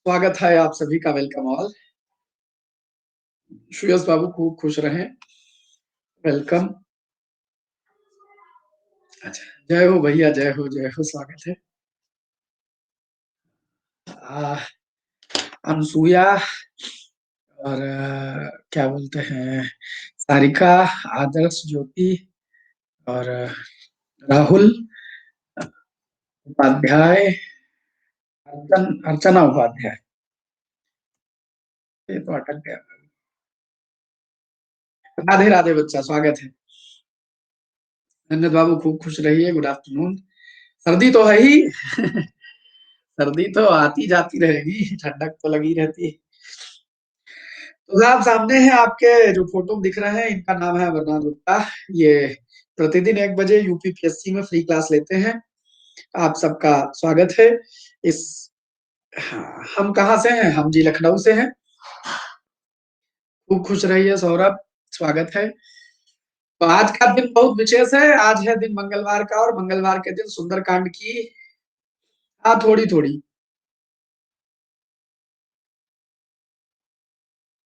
स्वागत है आप सभी का। Welcome all. सुयस बाबू खूब खुश रहें। वेलकम। अच्छा, जय हो भैया, जय हो जय हो, स्वागत है। आ, अनसुया और क्या बोलते हैं, सारिका, आदर्श, ज्योति और राहुल उपाध्याय, अर्चना उपाध्याय। ये तो अटक गया। राधे राधे बच्चा, स्वागत है। धन्यवाद बाबू, खूब खुश रहिए। Good afternoon. सर्दी तो है ही। सर्दी तो आती जाती रहेगी, ठंडक तो लगी रहती है। तो साहब, सामने है आपके जो फोटो दिख रहे हैं, इनका नाम है अमरनाथ गुप्ता। ये प्रतिदिन 1 बजे यूपीपीएससी में फ्री क्लास लेते हैं। आप सबका स्वागत है। इस हाँ, हम कहाँ से हैं? हम जी लखनऊ से हैं। खूब खुश रहिए सौरभ, स्वागत है। तो आज का दिन बहुत विशेष है। आज है दिन मंगलवार का, और मंगलवार के दिन सुंदरकांड की हाँ, थोड़ी थोड़ी।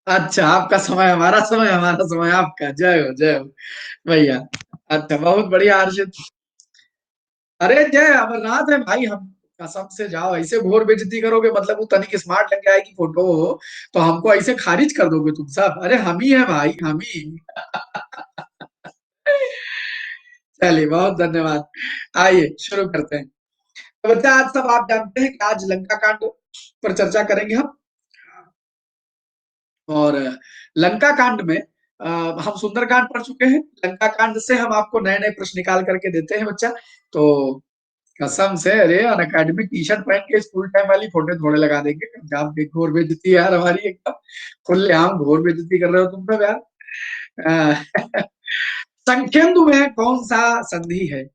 अच्छा, आपका समय हमारा समय, हमारा समय आपका। जय हो जय हो भैया। अच्छा, बहुत बढ़िया हर्षित। अरे जय अमरनाथ है भाई। हम कसम से, जाओ ऐसे घोर बेइज्जती करोगे, मतलब वो तनिक स्मार्ट लग जाएगी फोटो तो हमको ऐसे खारिज कर दोगे तुम सब। अरे हम ही है भाई, हम ही। चलिए, बहुत धन्यवाद। आइए शुरू करते हैं। तो बच्चा, आज सब आप जानते हैं कि आज लंका कांड पर चर्चा करेंगे हम। और लंका कांड में हम सुंदरकांड पढ़ चुके हैं। लंका कांड से हम आपको नए नए प्रश्न निकाल करके देते हैं बच्चा। तो कसम से, अरे अन अकेडमी टी शर्ट पहन के स्कूल टाइम वाली फोटो थोड़े लगा देंगे। आप देखो, घोर बेइज्जती है यार हमारी एकदम। खुलेआम घोर बेइज्जती कर रहे हो तुम सब यार। अ, संख्येन्दु में कौन सा संधि है?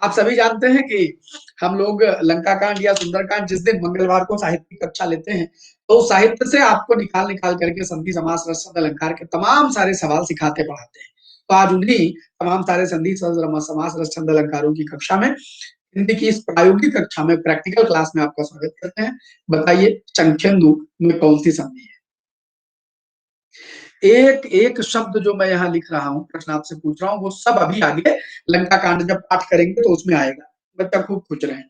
आप सभी जानते हैं कि हम लोग लंका कांड या सुंदरकांड जिस दिन मंगलवार को साहित्य की कक्षा लेते हैं, तो साहित्य से आपको निकाल निकाल करके संधि, समास, रस, छंद, अलंकार के तमाम सारे सवाल सिखाते पढ़ाते हैं। तो आज उन्हीं तमाम सारे संधि, समास, रस, छंद, अलंकारों की कक्षा में, हिंदी की इस प्रायोगिक कक्षा में, प्रैक्टिकल क्लास में आपका स्वागत करते हैं। बताइए, संख्येन्दु में कौन सी संधि है? एक एक शब्द जो मैं यहाँ लिख रहा हूँ, प्रश्न आपसे पूछ रहा हूँ, वो सब अभी आगे लंका कांड जब पाठ करेंगे तो उसमें आएगा। बच्चा खूब खुश रहे।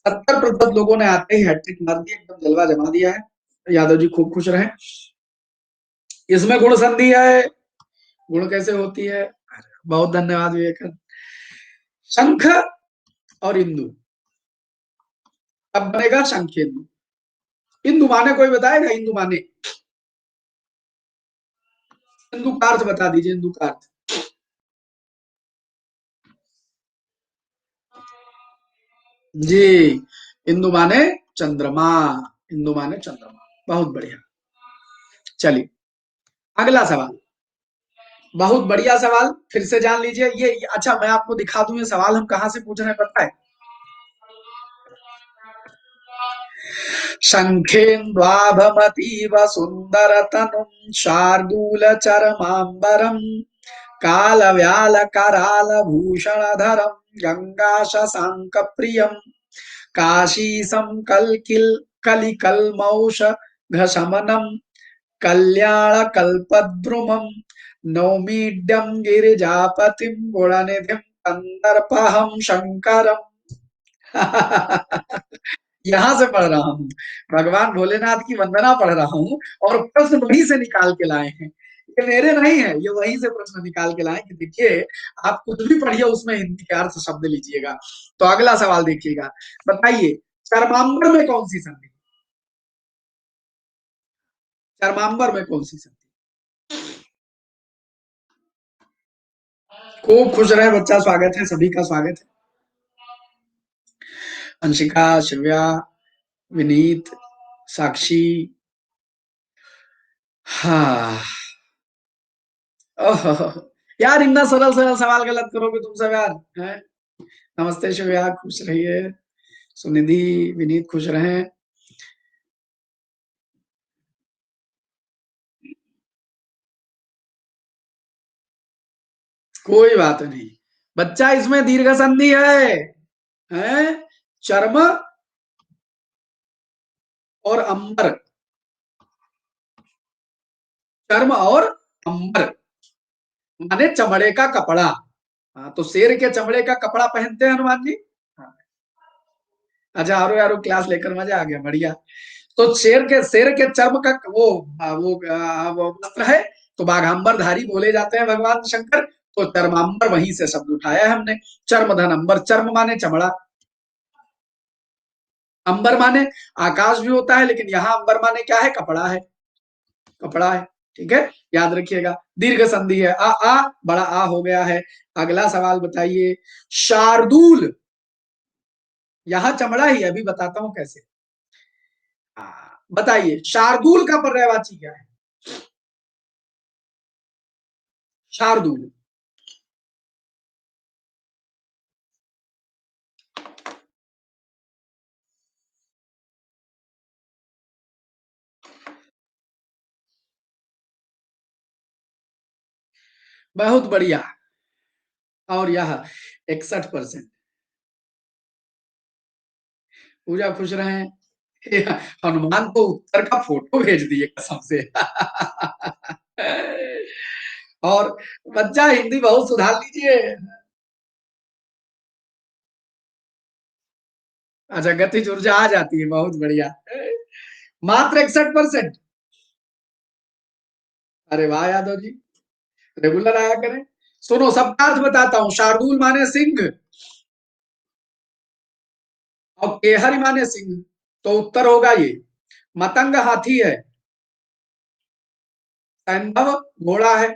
70% लोगों ने आते ही हैट्रिक मार दी, एकदम जलवा जमा दिया है। यादव जी खूब खुश रहे। इसमें गुण संधि है। गुण कैसे होती है? बहुत धन्यवाद विवेक। शंख और इंदु, अब बनेगा शंखेन्दु। इंदु माने कोई बताएगा? इंदु माने, इंदु का अर्थ बता दीजिए। इंदु का अर्थ? जी, इंदु माने चंद्रमा। इंदु माने चंद्रमा। बहुत बढ़िया। चलिए, अगला सवाल। बहुत बढ़िया सवाल, फिर से जान लीजिए ये। अच्छा, मैं आपको दिखा दूं ये सवाल हम कहां से पूछ रहे हैं, पता है? शंखेन्द्वाभमतीव सुन्दरतनुं शार्दूलचरमाम्बरम् कालव्यालकरालभूषणधरम् गङ्गाशशाङ्कप्रियम् काशीशं कलिकल्मौषघशमनम् कल्याणकल्पद्रुमम् नौमीड्यं गिरिजापतिं गुणनिधिं कन्दर्पहं शङ्करम्। यहाँ से पढ़ रहा हूँ, भगवान भोलेनाथ की वंदना पढ़ रहा हूँ, और प्रश्न वहीं से निकाल के लाए हैं। ये मेरे नहीं है, ये वहीं से प्रश्न निकाल के लाए कि देखिए, आप कुछ भी पढ़िए, उसमें हिंदी के अर्थ शब्द लीजिएगा। तो अगला सवाल देखिएगा। बताइए, चरमाम्बर में कौन सी संधि? चरमाम्बर में कौन सी संधि? खूब खुश रहे बच्चा, स्वागत है, सभी का स्वागत है। अंशिका, शिव्या, विनीत, साक्षी। हाँ। ओह, यार इतना सरल सरल सवाल गलत करोगे तुम सब यार, हैं? नमस्ते शिवया, खुश रहिए। सुनिधि, विनीत खुश रहें। कोई बात नहीं बच्चा, इसमें दीर्घ संधि है। है चर्म और अंबर, चर्म और अंबर माने चमड़े का कपड़ा। हाँ, तो शेर के चमड़े का कपड़ा पहनते हैं हनुमान जी। हाँ, अच्छा आरो यारो क्लास लेकर मजा आ गया, बढ़िया। तो शेर के चर्म का वो वस्त्र है, तो बाघांबरधारी बोले जाते हैं भगवान शंकर। तो चर्मांबर वहीं से शब्द उठाया है हमने। चर्म धन अंबर, चर्म माने चमड़ा, अंबर माने आकाश भी होता है, लेकिन यहाँ अंबर माने क्या है, कपड़ा है, कपड़ा है। ठीक है, याद रखिएगा। दीर्घ संधि है, आ बड़ा आ हो गया है। अगला सवाल बताइए, शार्दूल, यहां चमड़ा ही है, अभी बताता हूं कैसे। बताइए शार्दूल का पर्यायवाची क्या है। शार्दूल, बहुत बढ़िया। और यह 61%। पूजा खुश रहे। हनुमान को उत्तर का फोटो भेज दिए कसम से। और बच्चा हिंदी बहुत सुधार लीजिए। अच्छा, गतिज ऊर्जा आ जाती है, बहुत बढ़िया। मात्र 61%। अरे वाह यादव जी, रेगुलर आया करें। सुनो सबका अर्थ बताता हूँ। शार्दूल माने सिंह और केहरी माने सिंह, तो उत्तर होगा ये। मतंग हाथी है, सैंधव घोड़ा है,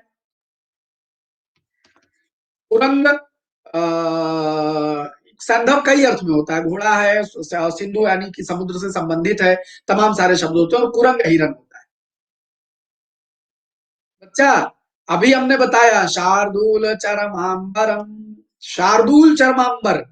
कुरंग सैंधव कई अर्थ में होता है, घोड़ा है, सिंधु यानी कि समुद्र से संबंधित है, तमाम सारे शब्द होते हैं, और कुरंग हिरन होता है। बच्चा अभी हमने बताया शार्दूल चरमांबरम, शार्दूल चरमांबर,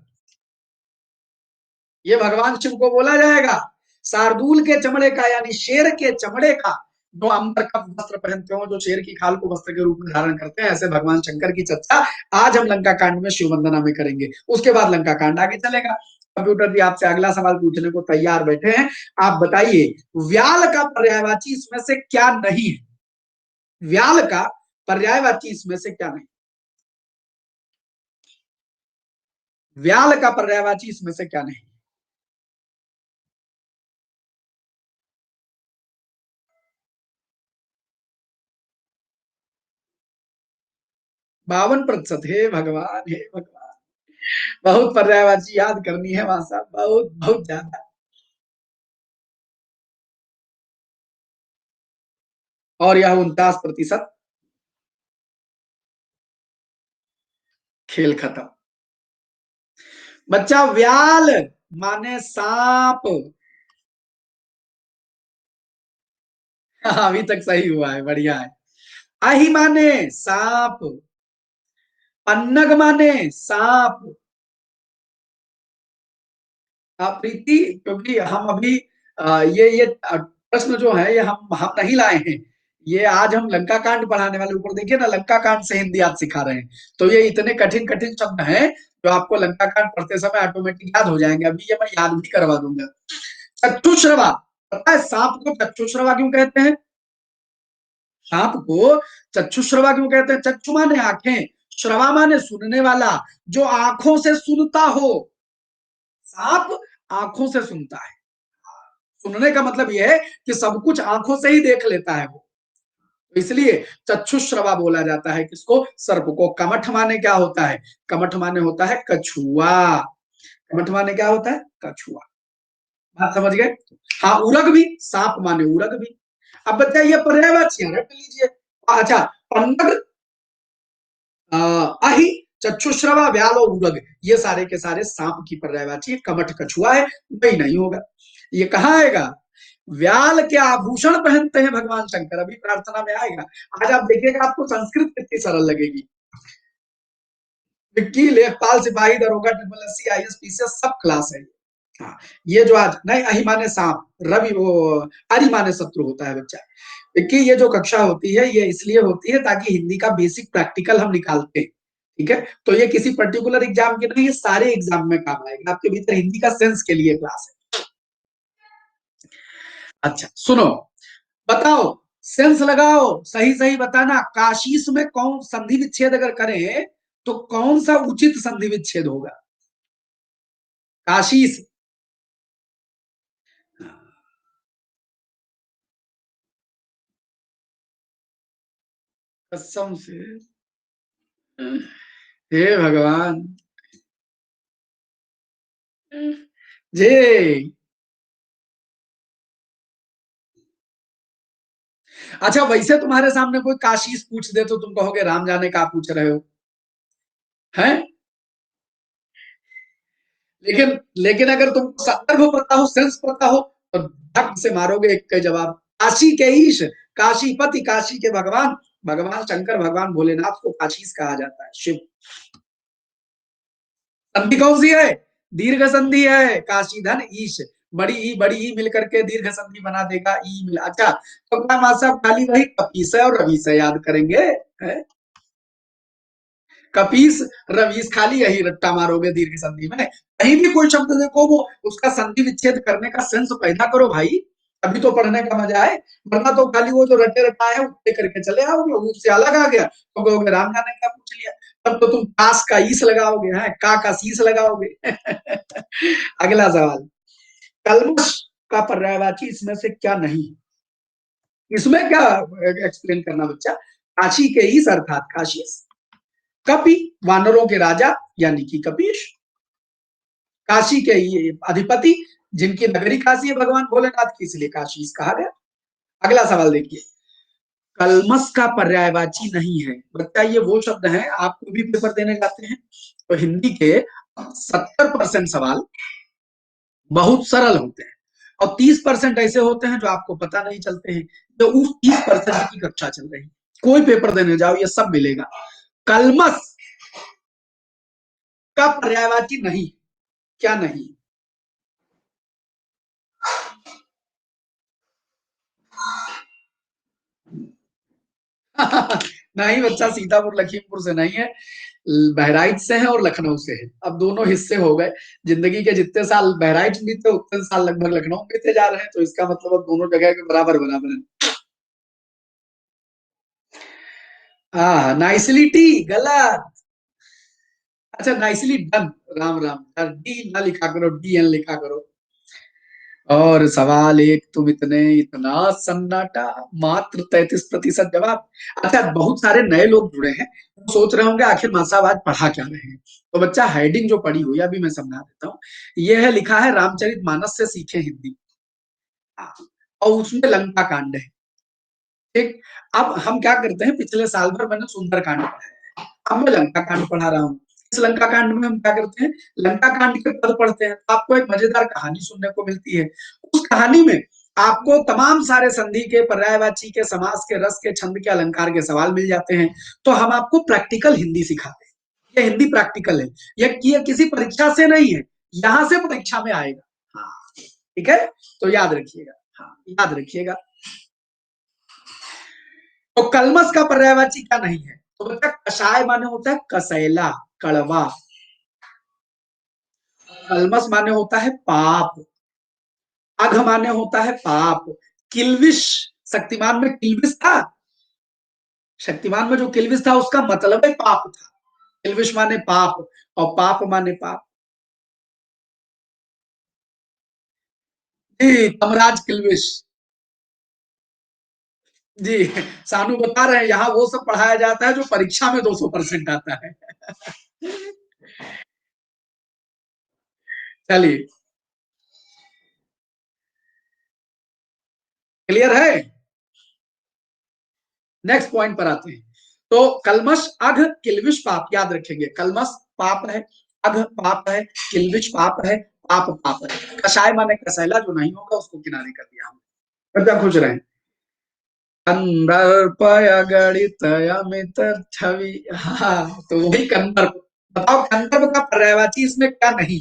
ये भगवान शिव को बोला जाएगा। शार्दूल के चमड़े का यानी शेर के चमड़े का जो अंबर का वस्त्र पहनते हो, जो शेर की खाल को वस्त्र के रूप में धारण करते हैं, ऐसे भगवान शंकर की चर्चा आज हम लंका कांड में शिव वंदना में करेंगे। उसके बाद लंका कांड आगे चलेगा। कंप्यूटर जी आपसे अगला सवाल पूछने को तैयार बैठे हैं। आप बताइए व्याल का पर्यायवाची इसमें से क्या नहीं है। व्याल का पर्यायवाची इसमें से क्या नहीं, व्याल का पर्यायवाची इसमें से क्या नहीं। 52%। हे भगवान, हे भगवान, बहुत पर्यायवाची याद करनी है वहां साहब, बहुत बहुत ज्यादा। और यह 49%। खेल खत्म। बच्चा व्याल माने सांप। अभी तक सही हुआ है, बढ़िया है। अहि माने सांप, पन्नग माने सांप। प्रीति, क्योंकि हम अभी ये प्रश्न जो है ये हम नहीं लाए हैं। ये आज हम लंका कांड पढ़ाने वाले, ऊपर देखिए ना, लंका कांड से हिंदी आज सिखा रहे हैं। तो ये इतने कठिन कठिन शब्द हैं जो आपको लंका कांड पढ़ते समय ऑटोमेटिक याद हो जाएंगे। अभी ये मैं याद भी करवा दूंगा। चक्षुश्रवा, पता है सांप को चक्षुश्रवा क्यों कहते हैं। सांप को चक्षुश्रवा क्यों कहते हैं। चक्षु माने आंखें, श्रवा माने सुनने वाला, जो आंखों से सुनता हो। सांप आंखों से सुनता है। सुनने का मतलब यह है कि सब कुछ आंखों से ही देख लेता है वो, तो इसलिए चक्षुश्रवा बोला जाता है किसको, सर्प को। कमठ माने क्या होता है, कमठ माने होता है कछुआ। कमठ माने क्या होता है, कछुआ। बात समझ गए। हाँ, उरग भी, सांप माने उरग भी। अब बताइए पर्यायवाची रट लीजिए। अच्छा, पन्नग, अहि, चक्षुश्रवा, व्याल और उरग, ये सारे के सारे सांप की पर्यायवाची। कमठ कछुआ है, वही नहीं होगा। ये कहाँ आएगा। व्याल के आभूषण पहनते हैं भगवान शंकर, अभी प्रार्थना में आएगा। आज आप देखिएगा आपको संस्कृत कितनी सरल लगेगी। विक्की, लेखपाल, सिपाही, दरोगा, ट्रिपल एससी, आईएएस, पीसीएस सब क्लास है। हाँ, ये जो आज नहीं, अहि माने सांप, रवि वो अरि माने शत्रु होता है बच्चा। विक्की, ये जो कक्षा होती है ये इसलिए होती है ताकि हिंदी का बेसिक प्रैक्टिकल हम निकालते हैं। ठीक है, तो ये किसी पर्टिकुलर एग्जाम के नहीं, ये सारे एग्जाम में काम आएगा, आपके भीतर हिंदी का सेंस के लिए क्लास है। अच्छा सुनो, बताओ, सेंस लगाओ, सही सही बताना, काशीस में कौन संधि विच्छेद अगर करें तो कौन सा उचित संधि विच्छेद होगा? काशीस। कसम से, हे भगवान जे। अच्छा वैसे तुम्हारे सामने कोई काशीस पूछ दे तो तुम कहोगे राम जाने का पूछ रहे हो, हैं? लेकिन लेकिन अगर तुमको संदर्भ पता हो, सेंस पता हो, तो धक से मारोगे एक का जवाब। काशी के ईश, काशीपति, काशी के भगवान, भगवान शंकर, भगवान भोलेनाथ को काशीस कहा जाता है, शिव। संधि कौन सी है? दीर्घ संधि है, काशी धन ईश। बड़ी ई मिल करके दीर्घ संधि बना देगा, ई मिला। अच्छा तो क्या मासा साहब खाली वही कपीस है और रवि से याद करेंगे, है? कपीस रवीस, खाली यही रट्टा मारोगे दीर्घ संधि में। कहीं भी कोई शब्द देखो वो उसका संधि विच्छेद करने का सेंस पैदा करो भाई, अभी तो पढ़ने का मजा है। वरना तो खाली वो जो रटे रटा है उठे करके चले आओगे, उससे अलग आ गया तो कहोगे राम जाने क्या पूछ लिया। तब तो तुम कास का ईस लगाओगे, है का शीस लगाओगे। अगला सवाल, कलमश का पर्यायवाची इसमें से क्या नहीं? इसमें क्या एक्सप्लेन करना बच्चा? काशी के ईस अर्थात काशीस, कपि वानरों के राजा यानी कि कपीश, काशी के ये अधिपति जिनकी नगरी काशी है भगवान भोलेनाथ की, इसलिए काशीस कहा गया। अगला सवाल देखिए, कलमस का पर्यायवाची नहीं है बच्चा, ये वो शब्द है, आप कोई भी पेपर देने जाते हैं तो हिंदी के 70% सवाल बहुत सरल होते हैं और 30% ऐसे होते हैं जो आपको पता नहीं चलते हैं, तो उस 30% की कक्षा चल रही है। कोई पेपर देने जाओ ये सब मिलेगा। कलमस का पर्यायवाची नहीं, क्या नहीं? नहीं बच्चा, सीतापुर लखीमपुर से नहीं है, बहराइच से है और लखनऊ से है। अब दोनों हिस्से हो गए, जिंदगी के जितने साल बहराइच बीते उतने साल लगभग लखनऊ बीते जा रहे हैं, तो इसका मतलब अब दोनों जगह के बराबर बराबर है। हाँ नाइसली टी, गलत। अच्छा nicely done, Ram Ram, D ना लिखा करो, डी एन लिखा करो। और सवाल एक, तुम इतने इतना सन्नाटा, मात्र 33% जवाब। अच्छा बहुत सारे नए लोग जुड़े हैं, तो सोच रहे होंगे आखिर मासा आज पढ़ा क्या रहे हैं। तो बच्चा हेडिंग जो पढ़ी हुई है अभी मैं समझा देता हूँ। यह है, लिखा है रामचरितमानस से सीखे हिंदी, और उसमें लंका कांड है। ठीक, अब हम क्या करते हैं, पिछले साल भर मैंने सुंदर कांड पढ़ा है, अब मैं लंका कांड पढ़ा रहा हूँ। इस लंका कांड में हम क्या करते हैं, लंका कांड के पद पढ़ते हैं, तो आपको एक मजेदार कहानी सुनने को मिलती है। उस कहानी में आपको तमाम सारे संधि के, पर्यायवाची के, समास के, रस के, छंद के, अलंकार के सवाल मिल जाते हैं। तो हम आपको प्रैक्टिकल हिंदी सिखाते हैं, ये हिंदी प्रैक्टिकल है, ये किसी परीक्षा से नहीं है, यहाँ से परीक्षा में आएगा। हाँ ठीक है, तो याद रखिएगा, हाँ याद रखिएगा। तो कलमस का पर्यायवाची क्या नहीं है? तो बच्चा कषाय माने होता है कसैला, कड़वा। कलमस माने होता है पाप, अघ माने होता है पाप, किल्विश, शक्तिमान में किल्विश था, शक्तिमान में जो किल्विश था उसका मतलब है पाप था, किल्विश माने पाप, और पाप माने पाप। जी तमराज किल्विश। जी सानू बता रहे हैं, यहाँ वो सब पढ़ाया जाता है जो परीक्षा में 200% आता है। चलिए, क्लियर है? नेक्स्ट पॉइंट पर आते हैं। तो कलमश अघ किल्विश पाप, याद रखेंगे, कलमश पाप है, अघ पाप है, किल्विश पाप है, पाप पाप है। कषाय माने कसैला, जो नहीं होगा उसको किनारे कर दिया हमने। बच्चा खुश रहे। कंदर्प गणित अमित छवि, हाँ तो वही कंदर्प। बताओ कंदर्प का पर्यायवाची इसमें क्या नहीं?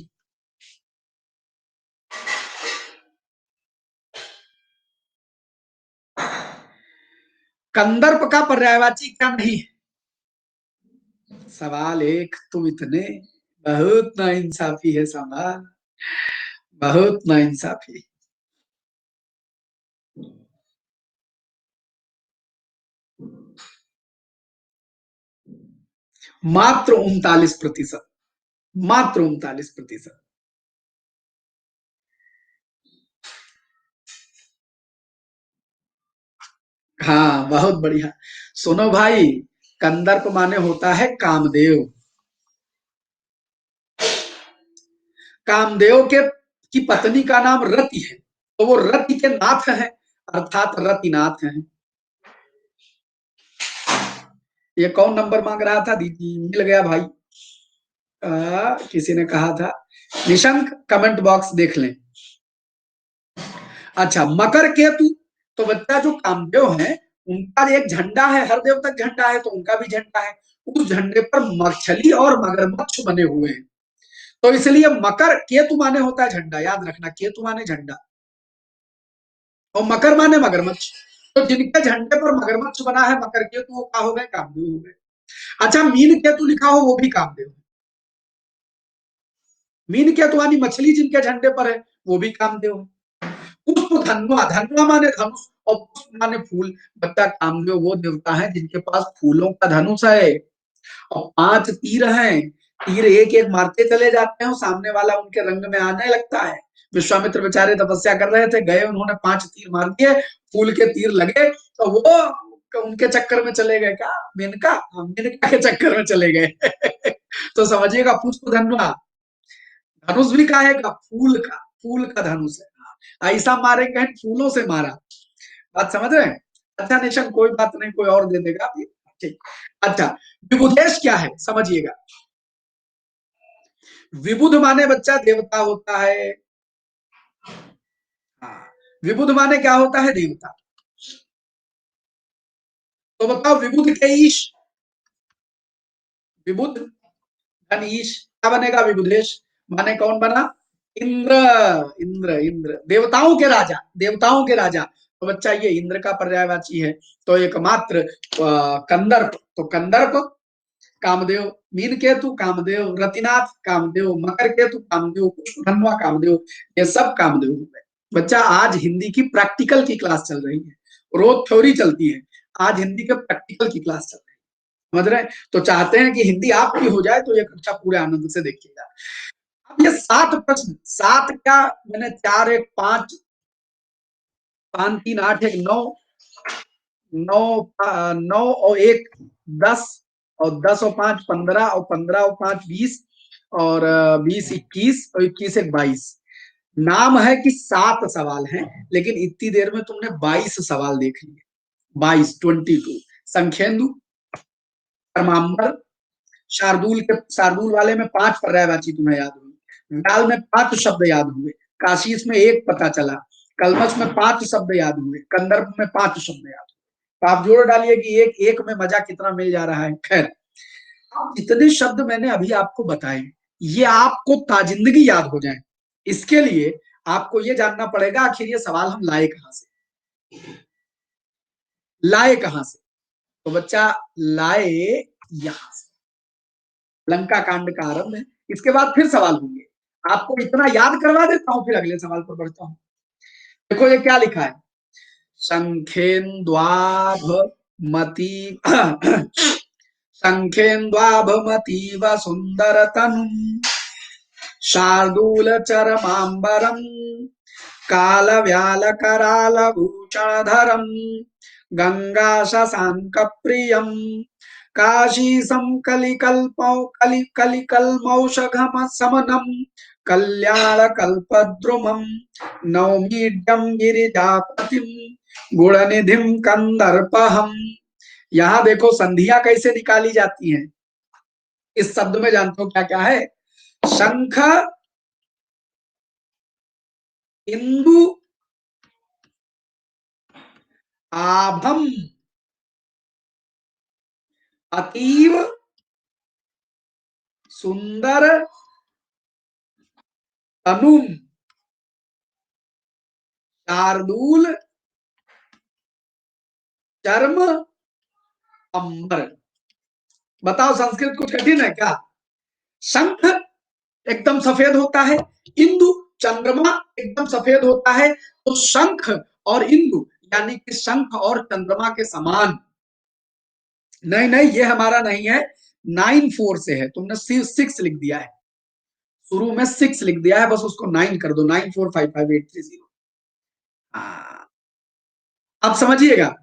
कंदर्प का पर्यायवाची क्या नहीं? सवाल एक तुम इतने, बहुत ना इंसाफी है सवाल, बहुत ना इंसाफी। मात्र 39%, मात्र 39%। हाँ बहुत बढ़िया। सुनो भाई, कंदर्प माने होता है कामदेव। कामदेव के की पत्नी का नाम रति है, तो वो रति के नाथ है, अर्थात रतिनाथ है। ये कौन नंबर मांग रहा था दीदी? मिल गया भाई। किसी ने कहा था। निशंक कमेंट बॉक्स देख लें। अच्छा, मकर केतु, तो बच्चा जो कामदेव है उनका एक झंडा है, हर देव तक झंडा है तो उनका भी झंडा है। उस झंडे पर मछली और मगरमच्छ बने हुए हैं, तो इसलिए मकर केतु माने होता है झंडा, याद रखना, केतु माने झंडा और मकर माने मगरमच्छ। तो जिनके झंडे पर मगरमच्छ बना है मकर केतु, वो क्या हो गए? कामदेव हो गए। अच्छा, मीन केतु लिखा हो वो भी कामदेव। मीन केतु वाली मछली जिनके झंडे पर है वो भी कामदेव है। पुष्प धनुआ, धनुआ माने धनुष और पुष्प माने फूल। बता, कामदेव वो देवता है जिनके पास फूलों का धनुष है और 5 तीर हैं। तीर एक एक मारते चले जाते हैं और सामने वाला उनके रंग में आने लगता है। विश्वामित्र बेचारे तपस्या कर रहे थे, गए, उन्होंने 5 तीर मार दिए, फूल के तीर लगे तो वो उनके चक्कर में चले गए। क्या? मेनका, मेनका के चक्कर में चले गए। तो समझिएगा, पुष्प धनुआ, धनुष भी काहे का? फूल का, फूल का धनुष है। ऐसा मारेंगे, फूलों से मारा। बात समझ रहे हैं? अच्छा निशन, कोई बात नहीं, कोई और दे देगा अभी। ठीक। अच्छा, विबुधेश क्या है समझिएगा। विबुध माने बच्चा देवता होता है। हाँ, विबुध माने क्या होता है? देवता। तो बताओ, विबुध के ईश, विबुध धन ईश, क्या बनेगा? विबुधेश माने कौन बना? इंद्र। इंद्र, इंद्र देवताओं के राजा, देवताओं के राजा। तो बच्चा ये इंद्र का पर्यायवाची है। तो एकमात्र कंदर्प, तो कंदर्प कामदेव, मीन केतु कामदेव, रतिनाथ कामदेव, मकर केतु कामदेव, पुष्पधनवा कामदेव, ये सब कामदेव हो गए। बच्चा आज हिंदी की प्रैक्टिकल की क्लास चल रही है, रोज थ्योरी चलती है, आज हिंदी के प्रैक्टिकल की क्लास चल रही है, समझ रहे हैं? तो चाहते हैं कि हिंदी आपकी हो जाए तो ये कक्षा पूरे आनंद से देखिएगा। अब ये 7 प्रश्न, 7 क्या, मैंने 4 1 5 5 3 8 1 9, 9 9 और 1 10, और 10 और 5 15, और 15 और 5 20, और 20 21, और 21 एक 22। नाम है कि 7 सवाल हैं, लेकिन इतनी देर में तुमने 22 सवाल देख लिए। 22, 22। संखेंदु, परमाम्बर, शार्दुल के, शार्दुल वाले में 5 पर्यायवाची तुम्हें याद हुई, विडाल में 5 शब्द याद हुए, काशीस में 1 पता चला, कलमच में 5 शब्द याद हुए, कंदर्प में 5 शब्द याद हुए। तो आप जोड़ डालिए कि एक एक में मजा कितना मिल जा रहा है। खैर, अब जितने शब्द मैंने अभी आपको बताए, ये आपको ताजिंदगी याद हो जाए, इसके लिए आपको ये जानना पड़ेगा आखिर ये सवाल हम लाए कहां से, लाए कहां से। तो बच्चा, लाए यहां से, लंका कांड का आरंभ है। इसके बाद फिर सवाल होंगे, आपको इतना याद करवा देता हूं, फिर अगले सवाल पर बढ़ता हूं। देखो ये क्या लिखा है, संखेन्द्वाभ मती संखेन्द्वाभमतीव सुंदर तनु, शार्दूल चरमांबरम, काल व्याल कराल भूषण धरम, गंगा शशांक प्रियम, काशीसं कलिकल्पौ कलिकल्मौषघम समनम, कल्याण कल्पद्रुमं, नौमीड्यं गिरिजापतिं, गुणनिधिं कंदर्पहम्। यहाँ देखो संधियां कैसे निकाली जाती हैं। इस शब्द में जानते हो क्या क्या है? शंख, इंदु, आभम, अतीव सुंदर तनुम, शार्दूल चर्म अंबर। बताओ संस्कृत कुछ कठिन है क्या? शंख एकदम सफेद होता है, इंदु चंद्रमा एकदम सफेद होता है, तो शंख और इंदु यानी कि शंख और चंद्रमा के समान। नहीं नहीं, ये हमारा नहीं है, 9-4 से है, तुमने 6 लिख दिया है, शुरू में 6 लिख दिया है, बस उसको 9 कर दो, 9455830। हाँ, अब समझिएगा,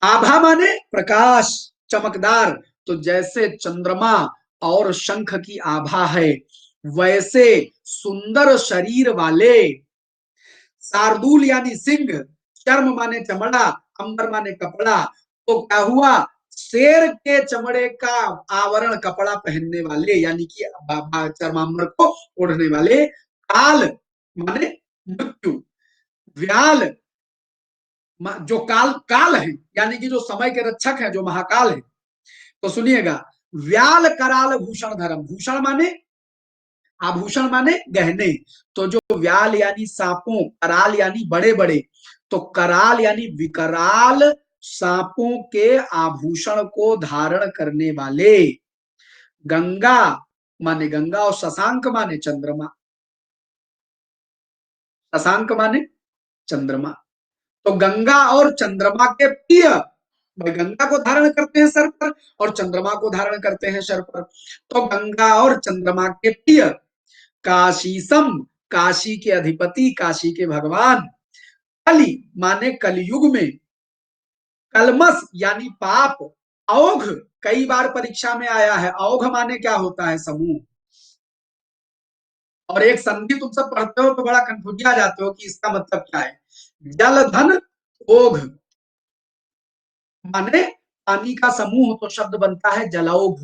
आभा माने प्रकाश, चमकदार। तो जैसे चंद्रमा और शंख की आभा है, वैसे सुंदर शरीर वाले, शार्दूल यानी सिंह, चर्म माने चमड़ा, अंबर माने कपड़ा, तो क्या हुआ, शेर के चमड़े का आवरण कपड़ा पहनने वाले, यानी कि चर्मांबर को ओढ़ने वाले, काल माने मृत्यु, व्याल जो काल काल है, यानी कि जो समय के रक्षक है, जो महाकाल है। तो सुनिएगा, व्याल कराल भूषण धर्म, भूषण माने आभूषण माने गहने, तो जो व्याल यानी सांपों, कराल यानी बड़े बड़े, तो कराल यानी विकराल सांपों के आभूषण को धारण करने वाले, गंगा माने गंगा, और शशांक माने चंद्रमा, शशांक माने चंद्रमा, तो गंगा और चंद्रमा के प्रिय, भाई गंगा को धारण करते हैं सर पर और चंद्रमा को धारण करते हैं सर पर, तो गंगा और चंद्रमा के प्रिय, काशीसम काशी के अधिपति, काशी के भगवान, कली माने कलयुग में, कलमस यानी पाप, औघ कई बार परीक्षा में आया है, औघ माने क्या होता है, समूह। और एक संधि तुम सब पढ़ते हो तो बड़ा कंफ्यूज जाते हो कि इसका मतलब क्या है, जल धन ओघ माने पानी का समूह, तो शब्द बनता है जलौघ।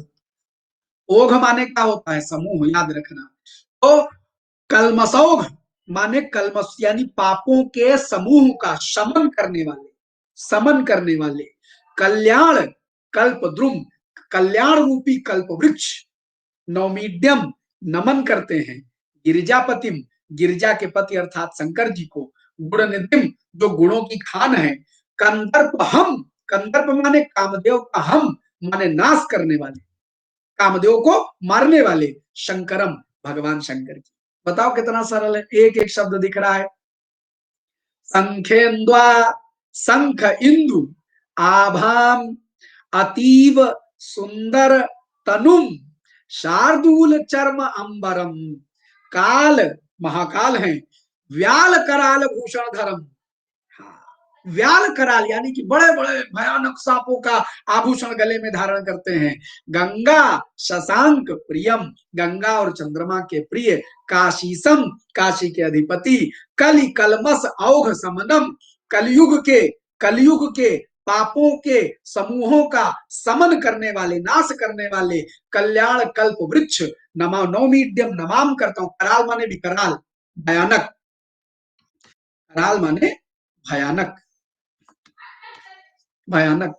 ओघ माने क्या होता है, समूह, याद रखना। तो कलमसौघ माने कलमस यानी पापों के समूह का शमन करने वाले, समन करने वाले, कल्याण कल्प द्रुम, कल्याण रूपी कल्प वृक्ष, नौमीड्यम नमन करते हैं, गिरिजापतिम गिरिजा के पति अर्थात शंकर जी को, गुण निधिम जो गुणों की खान है, कंदर्प हम, कंदर्प माने कामदेव का हम माने नाश करने वाले, कामदेव को मारने वाले, शंकरम भगवान शंकर जी। बताओ कितना सरल है, एक एक शब्द दिख रहा है। संखेन्द्वा शंख इंदु आभाम अतीव सुंदर तनुम शार्दूल चर्म अंबरम, काल महाकाल है, व्याल कराल भूषण धर्म, व्याल कराल यानी कि बड़े बड़े भयानक सांपों का आभूषण गले में धारण करते हैं, गंगा शशांक प्रियम गंगा और चंद्रमा के प्रिय, काशीसम काशी के अधिपति, कलि कलमस औघ समनम कलयुग के पापों के समूहों का समन करने वाले, नाश करने वाले, कल्याण कल्प वृक्ष, नमा नौमीड्यम नमाम करता हूं, कराल माने भी कराल भयानक, कराल माने भयानक, भयानक,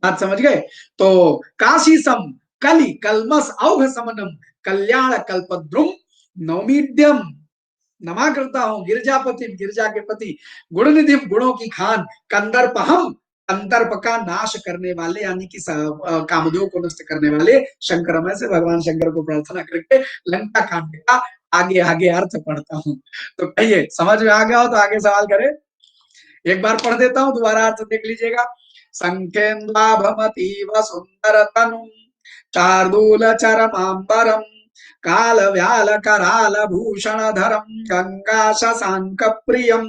बात समझ गए। तो काशी सम कलि कलमस औघ समनम कल्याण कल्पद्रुम नौमीड्यम नमा करता हूं, गिरजापति गिरजा के पति, गुण निधि गुणों की खान, कंदर्प हम कंदर्प का नाश करने वाले, यानी कि कामदेव को नष्ट करने वाले, शंकर में से भगवान शंकर को प्रार्थना करके लंका कांड का आगे आगे अर्थ पढ़ता हूं। तो कहिए समझ में आ गया हो तो आगे सवाल करें। एक बार पढ़ देता हूं, दोबारा अर्थ देख लीजिएगा। संखेन्द्वाभमतीव सुंदर तनु चार्दूल चरमांबरम काल व्याल कराल भूषण धरम गंगा शशांक प्रियम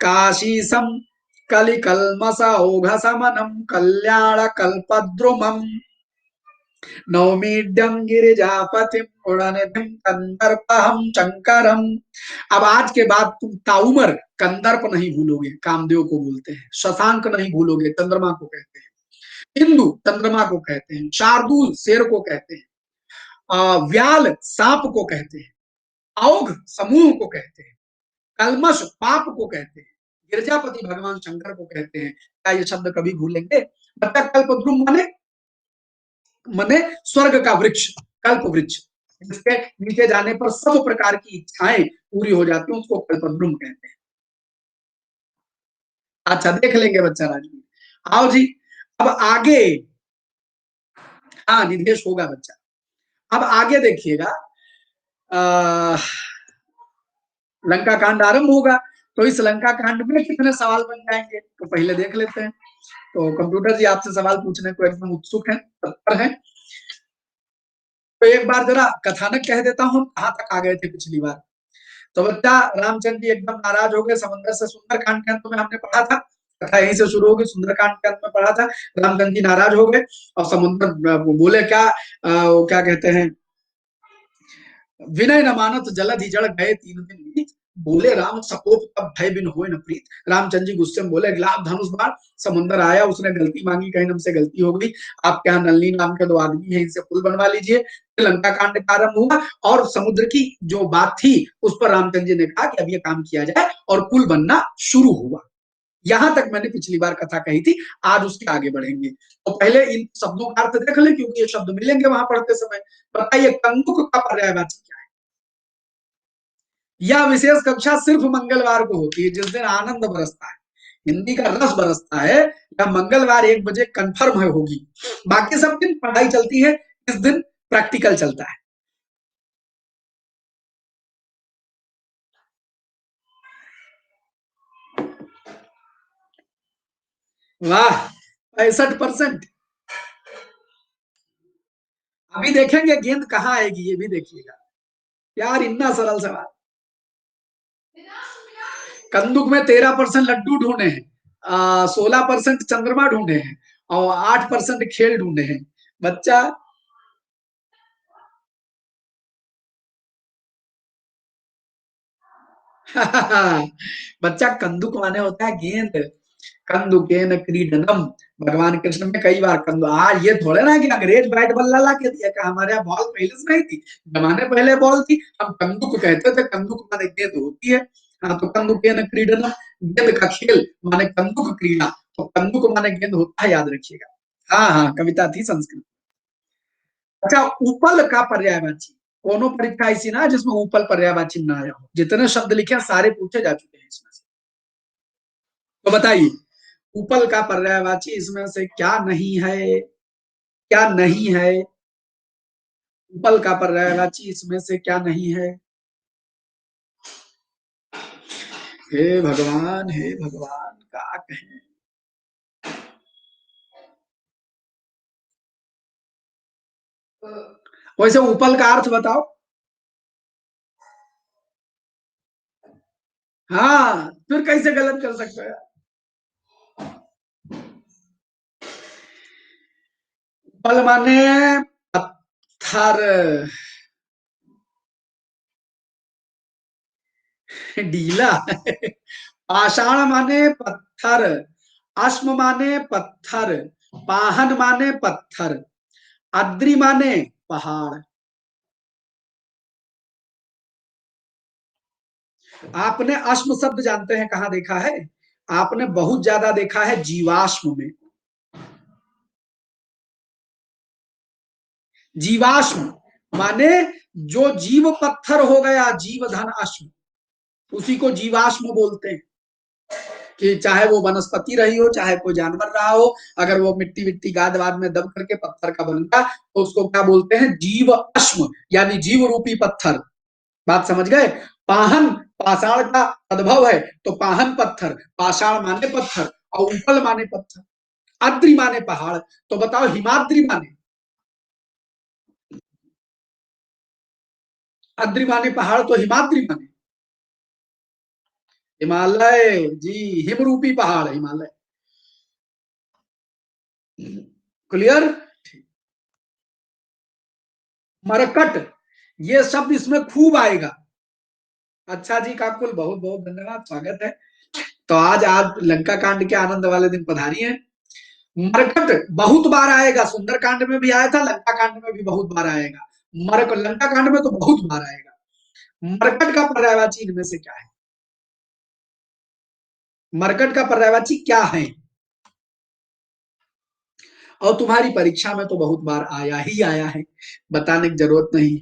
काशीसम कलिकल्मस औघ समनम कल्याण कल्पद्रुमम नौमीड्यम गिरिजापतिम गुणनिधिम कंदर्पहम शंकरम। अब आज के बाद तुम ताउमर कंदर्प नहीं भूलोगे, कामदेव को बोलते हैं, शशांक नहीं भूलोगे, चंद्रमा को कहते हैं, इंदु चंद्रमा को कहते हैं, शार्दूल शेर को कहते हैं, व्याल सांप को कहते हैं, औघ समूह को कहते हैं, कलमश पाप को कहते हैं, गिरजापति भगवान शंकर को कहते हैं। क्या ये शब्द कभी भूलेंगे? कल्पद्रुम माने मने स्वर्ग का वृक्ष, कल्प वृक्ष, जिसके नीचे जाने पर सब प्रकार की इच्छाएं पूरी हो जाती हैं, उसको कल्पद्रुम कहते हैं। अच्छा देख लेंगे बच्चा राजवीर। आओ जी, अब आगे हाँ, निदेश होगा बच्चा। अब आगे देखिएगा, लंका कांड आरंभ होगा, तो इस लंका कांड में कितने सवाल बन जाएंगे तो पहले देख लेते हैं। तो कंप्यूटर जी आपसे सवाल पूछने को एकदम उत्सुक है, तत्पर है। तो एक बार जरा कथानक कह देता हूँ, कहाँ तक आ गए थे पिछली बार। तो बच्चा रामचंद्र जी एकदम नाराज हो गए समंदर से। सुंदरकांड के अंत में हमने पढ़ा था, कथा यहीं से शुरू होगी, सुंदरकांड के अंत में पढ़ा था। रामचंद्र जी नाराज हो गए और समुद्र बोले क्या, वो क्या कहते हैं, विनय न मानत जलधि जड़ गए 3 दिन बीत, बोले राम सकोप तब भय बिन होए न प्रीत। रामचंद्र जी गुस्से में बोले लाभ धनुष बाण। समुद्र आया, उसने गलती मांगी, कहीं हमसे गलती हो गई, आपके यहाँ नलनी नाम के 2 आदमी है, इनसे पुल बनवा लीजिए। लंका कांड का आरंभ हुआ और समुद्र की जो बात थी उस पर रामचंद्र जी ने कहा कि अब ये काम किया जाए और पुल बनना शुरू हुआ। यहां तक मैंने पिछली बार कथा कही थी, आज उसके आगे बढ़ेंगे। तो पहले इन शब्दों का अर्थ देख लें, क्योंकि ये शब्द मिलेंगे वहां पढ़ते समय। बताइए कंदुक का पर्यायवाची क्या है? यह विशेष कक्षा सिर्फ मंगलवार को होती है, जिस दिन आनंद बरसता है, हिंदी का रस बरसता है। यह मंगलवार 1 बजे कंफर्म है होगी। बाकी सब दिन पढ़ाई चलती है, इस दिन प्रैक्टिकल चलता है। वाह, 65%। अभी देखेंगे गेंद कहाँ आएगी, ये भी देखिएगा यार, इतना सरल सवाल। कंदुक में 13% लड्डू ढूंढे हैं, 16% चंद्रमा ढूंढे हैं और 8% खेल ढूंढे हैं। बच्चा बच्चा कंदुक माने होता है गेंद। कंदुकेन क्रीडनम। भगवान कृष्ण ने कई बार कंदु, आज ये थोड़े ना कि अंग्रेज बैट बल्ला ला के दिया, कि हमारे यहाँ बॉल पहले से नहीं थी, जमाने पहले बॉल थी, हम कंदुक कहते थे। कंदुक माने गेंद होती है। हाँ, तो कंदुकेन क्रीडनम, गेंद का खेल माने कंदुक क्रीड़ा। तो कंदुक माने गेंद होता है, याद रखिएगा। हाँ हाँ, कविता थी संस्कृत। अच्छा, उपल का पर्यायवाची, कोनो परीक्षा ऐसी ना जिसमें उपल पर्यायवाची ना आया हो। जितने शब्द लिखे हैं सारे पूछे जा चुके हैं इसमें से। तो बताइए, उपल का पर्यायवाची इसमें से क्या नहीं है, क्या नहीं है? उपल का पर्यायवाची इसमें से क्या नहीं है? हे भगवान, हे भगवान, क्या कहें। वैसे उपल का अर्थ बताओ। हाँ, फिर कैसे गलत कर सकते हैं? उपल माने पत्थर, ढीला। पाषाण माने पत्थर, अश्म माने पत्थर, पाहन माने पत्थर, अद्रि माने पहाड़। आपने अश्म शब्द जानते हैं कहाँ देखा है? आपने बहुत ज्यादा देखा है जीवाश्म में। जीवाश्म माने जो जीव पत्थर हो गया, जीव धन अश्म, उसी को जीवाश्म बोलते हैं। कि चाहे वो वनस्पति रही हो, चाहे कोई जानवर रहा हो, अगर वो मिट्टी विट्टी गाद वाद में दब करके पत्थर का बन गया तो उसको क्या बोलते हैं? जीव अश्म, यानी जीव रूपी पत्थर। बात समझ गए? पाहन पाषाण का उद्भव है, तो पाहन पत्थर, पाषाण माने पत्थर और उपल माने पत्थर, अद्रि माने पहाड़। तो बताओ हिमाद्रि माने, अद्रि माने पहाड़ तो हिमाद्रि माने हिमालय जी, हिमरूपी पहाड़ हिमालय। क्लियर? मरकट, ये शब्द इसमें खूब आएगा। अच्छा जी, काकुल बहुत बहुत धन्यवाद, स्वागत है। तो आज आप लंका कांड के आनंद वाले दिन पधारी हैं। मरकट बहुत बार आएगा, सुंदर कांड में भी आया था, लंका कांड में भी बहुत बार आएगा। मरक लंका कांड में तो बहुत बार आएगा। मरकट का पर्यायवाची इनमें से क्या है? मरकट का पर्यायवाची क्या है? और तुम्हारी परीक्षा में तो बहुत बार आया ही आया है, बताने की जरूरत नहीं।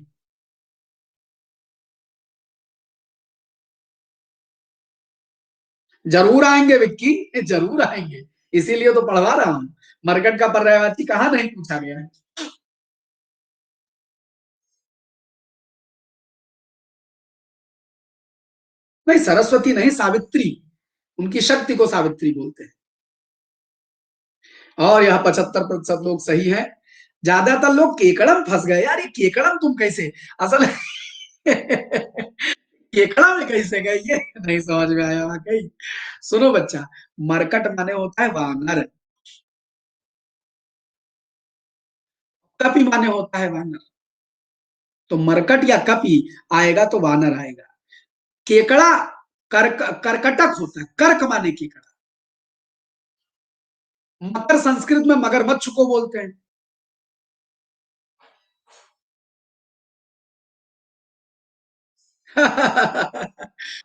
जरूर आएंगे विक्की, जरूर आएंगे, इसीलिए तो पढ़वा रहा हूं। मरकट का पर्यायवाची कहाँ नहीं पूछा गया है। नहीं, सरस्वती नहीं, सावित्री, उनकी शक्ति को सावित्री बोलते हैं। और यह 75% लोग सही है। ज्यादातर लोग केकड़म फंस गए यार, ये केकड़म तुम कैसे, असल केकड़ा में कैसे गए ये नहीं समझ में आया वाकई। सुनो बच्चा, मरकट माने होता है वानर, कपि माने होता है वानर। तो मरकट या कपि आएगा तो वानर आएगा। केकड़ा करकटक होता है, कर्क माने केकड़ा। मकर संस्कृत में मगरमच्छ को बोलते हैं।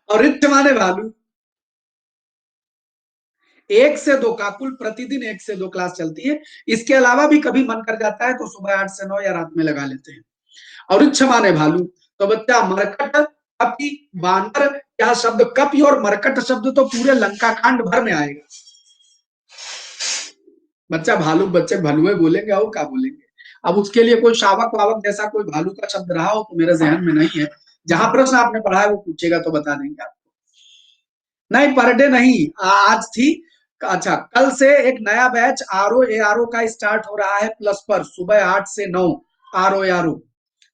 और रिच्छ माने भालू। 1 से 2 का कुल प्रतिदिन 1 से 2 क्लास चलती है। इसके अलावा भी कभी मन कर जाता है तो सुबह 8 से 9 या रात में लगा लेते हैं। और रिच्छ माने भालू। तो बच्चा मरकट, कपि, बानर, यह शब्द कपि और मरकट शब्द तो पूरे लंका कांड भर में आएगा। बच्चा भालू, बच्चे भलुए बोलेंगे और क्या बोलेंगे। अब उसके लिए कोई शावक वावक जैसा कोई भालू का शब्द रहा हो तो मेरे जहन में नहीं है। जहां प्रश्न आपने पढ़ा है वो पूछेगा तो बता देंगे आपको। नहीं, पर डे नहीं, आज थी। अच्छा, कल से एक नया बैच आर ए आर का स्टार्ट हो रहा है प्लस पर, सुबह 8 से 9। आर ओ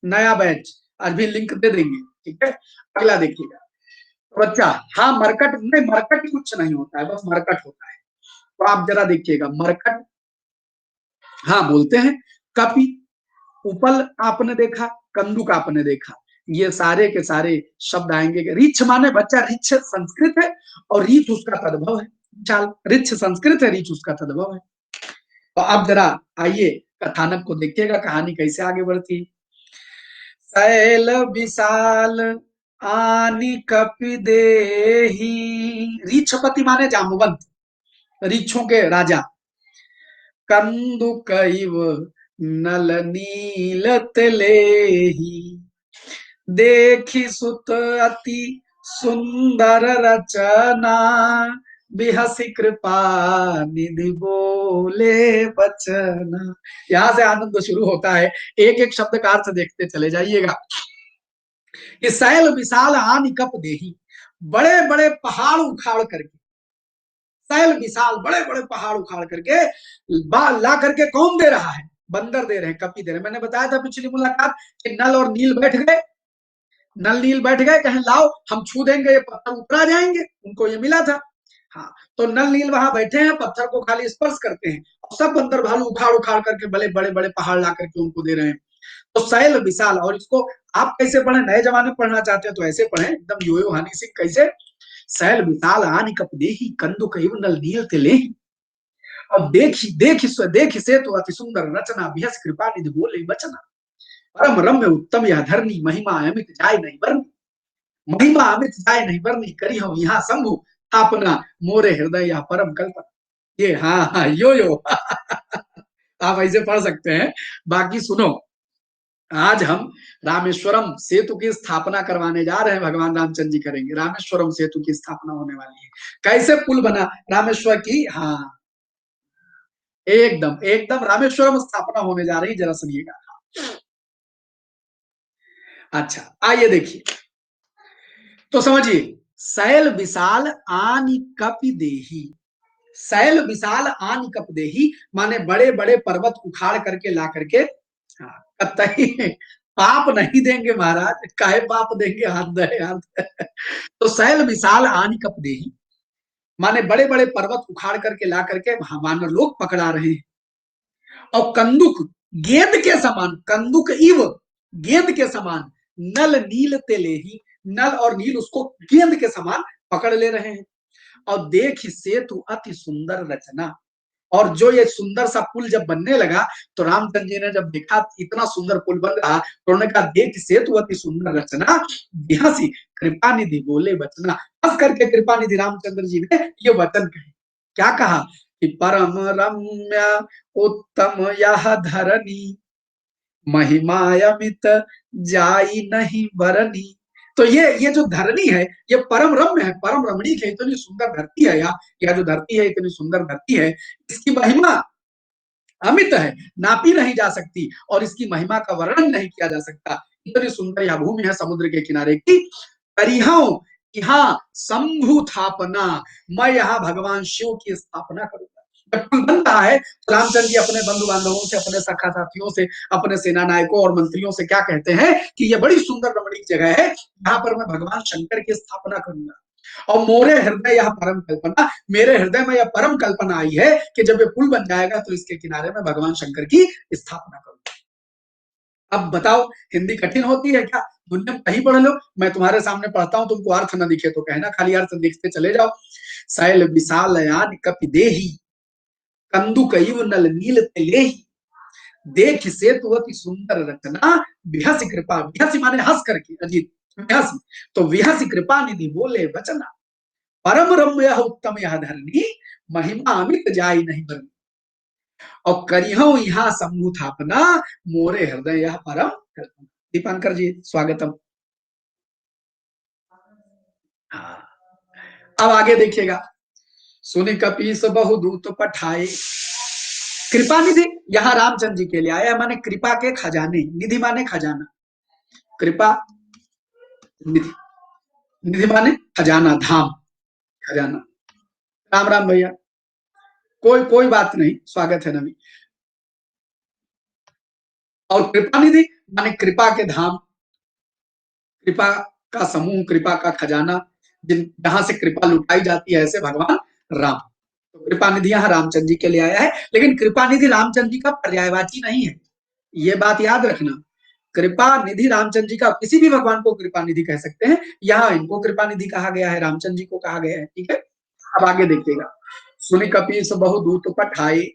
नया बैच, आज भी लिंक दे देंगे, ठीक है। अगला देखिएगा बच्चा। हाँ, मरकट नहीं, मरकट कुछ नहीं होता है, बस मरकट होता है। तो आप जरा देखिएगा, मरकट हाँ बोलते हैं। कपि, उपल आपने देखा, कंदुक आपने देखा, ये सारे के सारे शब्द आएंगे। रिछ माने बच्चा, रिछ संस्कृत है और रीछ उसका तद्भव है। चाल, रिछ संस्कृत है, रीछ उसका तद्भव है। तो अब जरा आइए कथानक को देखिएगा, कहानी कैसे आगे बढ़ती। शैल विशाल आनी कपि देही, रीछपति माने जामवंत, रीछों के राजा। कंदुक इव नल नीलत लेही, देखी सुत अति सुंदर रचना, बिहसी कृपा निधि बोले बचना। यहां से आनंद शुरू होता है। एक एक शब्द का अर्थ देखते चले जाइएगा। कि सैल विशाल आन कप देही, बड़े बड़े पहाड़ उखाड़ करके, सैल विशाल बड़े बड़े पहाड़ उखाड़ करके ला करके कौन दे रहा है, बंदर दे रहे हैं, कपि दे रहे हैं। मैंने बताया था पिछली मुलाकात कि नल और नील बैठ गए, नल नील बैठ गए, कहें लाओ हम छू देंगे ये पत्थर ऊपर आ जाएंगे, उनको ये मिला था। हाँ, तो नल नील वहां बैठे हैं, पत्थर को खाली स्पर्श करते हैं और सब बंदर भालू उखाड़ उखाड़ करके बड़े बड़े बड़े पहाड़ ला करके उनको दे रहे हैं। तो सैल विशाल, और इसको आप कैसे पढ़े, नए जमाने में पढ़ना चाहते हो तो ऐसे पढ़े एकदम यो हानि सिंह कैसे। सैल विशाल आनि कप देही, कंदु कहिब नल नील ते लेही। अब देखी देखी देखी से तो अति सुंदर रचना, बिहस कृपा निधि बोले बचना। परम रम्य उत्तम यह धरनी, महिमा अमित जाय नहीं बरनी। महिमा अमित जाय नहीं बरनी, करी हम यहाँ शंभु अपना, मोरे हृदय या परम कल्पना। ये हाँ हाँ यो आप ऐसे पढ़ सकते हैं। बाकी सुनो, आज हम रामेश्वरम सेतु की स्थापना करवाने जा रहे हैं, भगवान रामचंद्र जी करेंगे। रामेश्वरम सेतु की स्थापना होने वाली है। कैसे पुल बना रामेश्वर की, हाँ एकदम एकदम रामेश्वरम स्थापना होने जा रही, जरा सुनिएगा। अच्छा, आइए देखिए, तो समझिए, शैल विशाल आनि कपि देही। शैल विशाल आनि कप देही माने बड़े बड़े पर्वत उखाड़ करके ला करके, हाँ, कतई पाप नहीं देंगे महाराज, काहे पाप देंगे, हाथ दे हाथ। तो शैल विशाल आनि कप देही माने बड़े बड़े पर्वत उखाड़ करके ला करके वानर लोग पकड़ा रहे हैं। और कंदुक, गेंद के समान, कंदुक इव गेंद के समान, नल नील तेले ही, नल और नील उसको गेंद के समान पकड़ ले रहे हैं। और देख सेतु अति सुंदर रचना, और जो ये सुंदर सा पुल जब बनने लगा तो रामचंद्र जी ने जब देखा इतना सुंदर पुल बन रहा तो उन्होंने कहा देख सेतु अति सुंदर रचना, बिहसी कृपा निधि बोले बचना। हंस करके कृपा निधि रामचंद्र जी ने ये वचन कहे। क्या कहा कि परम रम्य उत्तम यह धरनी, महिमायमित जाई नहीं बरनी। तो ये जो धरनी है ये परम रम्य है, परम रमणीक है, इतनी सुंदर धरती है। या जो धरती है इतनी सुंदर धरती है, इसकी महिमा अमित है, नापी नहीं जा सकती और इसकी महिमा का वर्णन नहीं किया जा सकता। इतनी सुंदर यह भूमि है समुद्र के किनारे की। करिहाओं कि हाँ शंभु स्थापना, मैं यहाँ भगवान शिव की स्थापना करूंगा। जब पुल बन रहा है तो रामचंद्र जी अपने बंधु बांधवों से, अपने सखा साथियों से, अपने सेना नायकों और मंत्रियों से क्या कहते हैं कि ये बड़ी सुंदर रमणीक जगह है, यहाँ पर मैं भगवान शंकर की स्थापना करूंगा। और मोरे हृदय यह परम कल्पना, मेरे हृदय में यह परम कल्पना आई है कि जब ये पुल बन जाएगा तो इसके किनारे में भगवान शंकर की स्थापना करूंगा। अब बताओ हिंदी कठिन होती है क्या? दुनिया में कहीं पढ़ लो, मैं तुम्हारे सामने पढ़ता हूं, तुमको अर्थ न दिखे तो कहना, खाली अर्थ दिखते चले जाओ। शैल विशालयान कपि देहि, कंदुक इव नल नील तिलेहि, देख सेतु अति सुंदर रचना, बिहस कृपा, बिहस माने हंस करके, अजीत बिहस, तो बिहस कृपा निधि बोले वचना, परम रम्य उत्तम यह धरनी, महिमा अमित जाई नहीं बरनी, और करिहो यहाँ शंभु थापना, मोरे हृदय यह परम कल्पना। दीपांकर जी स्वागतम। हाँ, अब आगे देखिएगा, सुनि कपीस बहु दूत पठाए, कृपा निधि यहाँ रामचंद्र जी के लिए आया, माने कृपा के खजाने, निधि माने खजाना, कृपा निधि, निधि माने खजाना, धाम, खजाना। राम राम भैया, कोई कोई बात नहीं, स्वागत है नवी। और कृपा निधि माने कृपा के धाम, कृपा का समूह, कृपा का खजाना, जिन जहां से कृपा लुटाई जाती है, ऐसे भगवान राम। तो कृपा निधि यहाँ रामचंद्र जी के लिए आया है, लेकिन कृपा निधि रामचंद्र जी का पर्यायवाची नहीं है, ये बात याद रखना। कृपा निधि रामचंद्र जी का, किसी भी भगवान को कृपा निधि कह सकते हैं, यहाँ इनको कृपा निधि कहा गया है, रामचंद्र जी को कहा गया है, ठीक है। अब आगे देखिएगा, सुनि कपीस बहु दूत पठाए,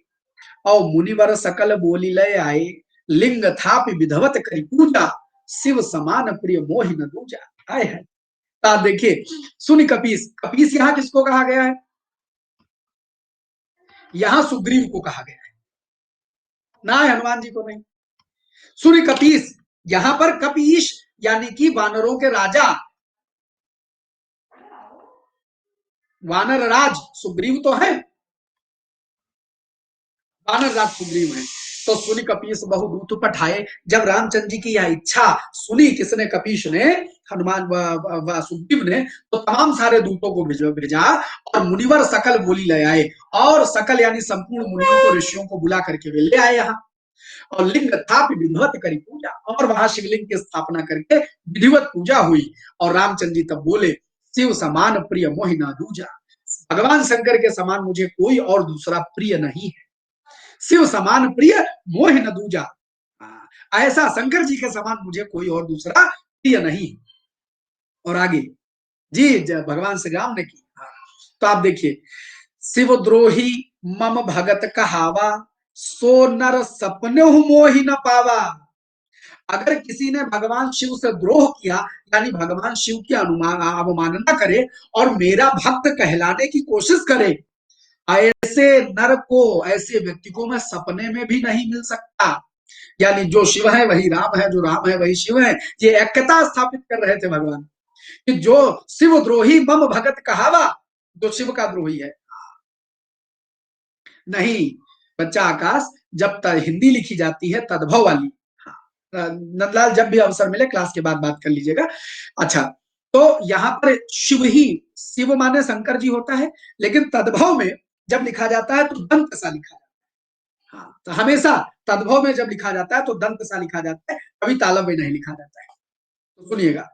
और मुनिवर सकल बोली लय आए, लिंग थापि विधवत करी पूजा, शिव समान प्रिय मोहि न दूजा। आए है, देखिए सुनि कपीस, कपीस यहाँ किसको कहा गया है? यहाँ सुग्रीव को कहा गया है, ना हनुमान जी को नहीं। सुनि कपीस, यहाँ पर कपीश यानी कि वानरों के राजा, वानर राज सुग्रीव तो है, वानर राज सुग्रीव है। तो सुनि कपीस बहु दूत पठाए, जब रामचंद्र जी की यह इच्छा सुनी किसने? कपीश ने, हनुमान व सुग्रीव ने, तो तमाम सारे दूतों को भेजा, और मुनिवर सकल बोली ले आए, और सकल यानी संपूर्ण मुनियों को, ऋषियों को बुला करके वे ले आए यहाँ। और लिंग था विधिवत करी पूजा, और वहां शिवलिंग की स्थापना करके विधिवत पूजा हुई। और रामचंद्र जी तब बोले, शिव समान प्रिय मोहि ना दूजा, भगवान शंकर के समान मुझे कोई और दूसरा प्रिय नहीं है, शिव समान प्रिय मोहि न दूजा, ऐसा शंकर जी के समान मुझे कोई और दूसरा प्रिय नहीं। और आगे जी भगवान श्री राम ने की, तो आप देखिए, शिवद्रोही मम भगत कहावा, सो नर सपने मोहि न पावा। अगर किसी ने भगवान शिव से द्रोह किया, यानी भगवान शिव की अवमानना करे और मेरा भक्त कहलाने की कोशिश करे, ऐसे नर को, ऐसे व्यक्ति को मैं सपने में भी नहीं मिल सकता। यानी जो शिव है वही राम है, जो राम है वही शिव है, ये एकता स्थापित कर रहे थे भगवान, कि जो शिव द्रोही मम भगत कहावा, जो शिव का द्रोही है। नहीं बच्चा आकाश, जब हिंदी लिखी जाती है तद्भव वाली, नंदलाल जब भी अवसर मिले क्लास के बाद बात कर लीजिएगा। अच्छा, तो यहाँ पर शिव ही, शिव माने शंकर जी होता है, लेकिन तद्भव में जब लिखा जाता है तो दंत सा लिखा जाता है। हाँ, तो हमेशा तद्भव में जब लिखा जाता है तो दंत सा लिखा जाता है, कभी तालब में नहीं लिखा जाता है। तो सुनिएगा,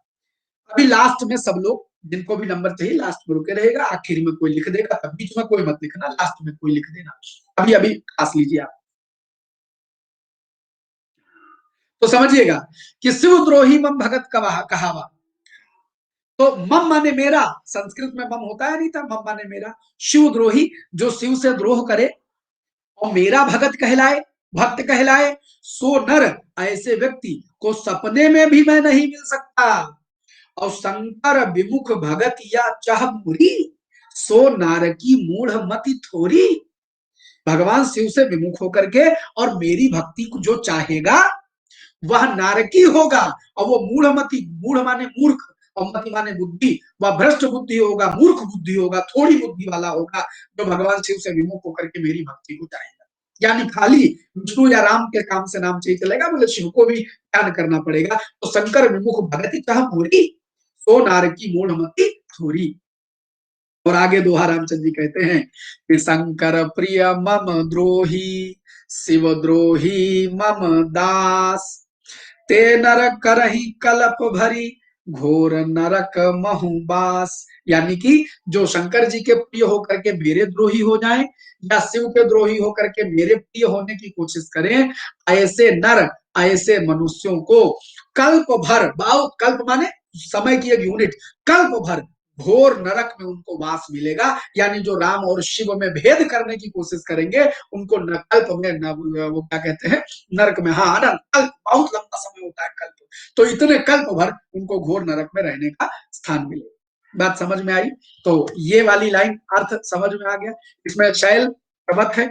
अभी लास्ट में सब लोग जिनको भी नंबर चाहिए लास्ट में रुके रहेगा, आखिर में कोई लिख देगा, तब बीच में कोई मत लिखना, लास्ट में कोई लिख देना। अभी अभी खास लीजिए आप, तो समझिएगा कि शिवद्रोही मम भगत कहावा। तो मम माने मेरा, संस्कृत में मम होता है नहीं था, मम माने मेरा, शिवद्रोही जो शिव से द्रोह करे और मेरा भगत कहलाए, भक्त कहलाए, सो नर, ऐसे व्यक्ति को सपने में भी मैं नहीं मिल सकता। और शंकर विमुख भगत या चाह पूरी, सो नार की मूढ़ मति थोरी। भगवान शिव से विमुख होकर के और मेरी भक्ति को जो चाहेगा वह नारकी होगा, और वो मूढ़मति, मूढ़ माने मूर्ख, और मति माने बुद्धि, वह भ्रष्ट बुद्धि होगा, मूर्ख बुद्धि होगा, थोड़ी बुद्धि वाला होगा, जो भगवान शिव से विमुख होकर के मेरी भक्ति को चाहेगा। यानी खाली विष्णु या राम के काम से नाम चाहिए चलेगा, बोले शिव को भी ध्यान करना पड़ेगा। तो शंकर विमुख भगति चाह पूरी, सो नारकी मूढ़मति थोरी। और आगे दोहा रामचंद्र जी कहते हैं कि शंकर प्रिय मम द्रोही, शिव द्रोही मम दास, ते नर करही कलप भरी, घोर नरक महुबास। यानी कि जो शंकर जी के प्रिय होकर के मेरे द्रोही हो जाएं, या शिव के द्रोही होकर के मेरे प्रिय होने की कोशिश करें, ऐसे नर, ऐसे मनुष्यों को कल्प भर, बाव कल्प माने समय की एक यूनिट, कल्प भर घोर नरक में उनको वास मिलेगा। यानी जो राम और शिव में भेद करने की कोशिश करेंगे, उनको न कल्प में, न वो क्या कहते हैं, नरक में, हाँ अनंत कल्प, बहुत लंबा समय होता है कल्प, तो इतने कल्प भर उनको घोर नरक में रहने का स्थान मिलेगा। बात समझ में आई? तो ये वाली लाइन अर्थ समझ में आ गया। इसमें शैल पर्वत है,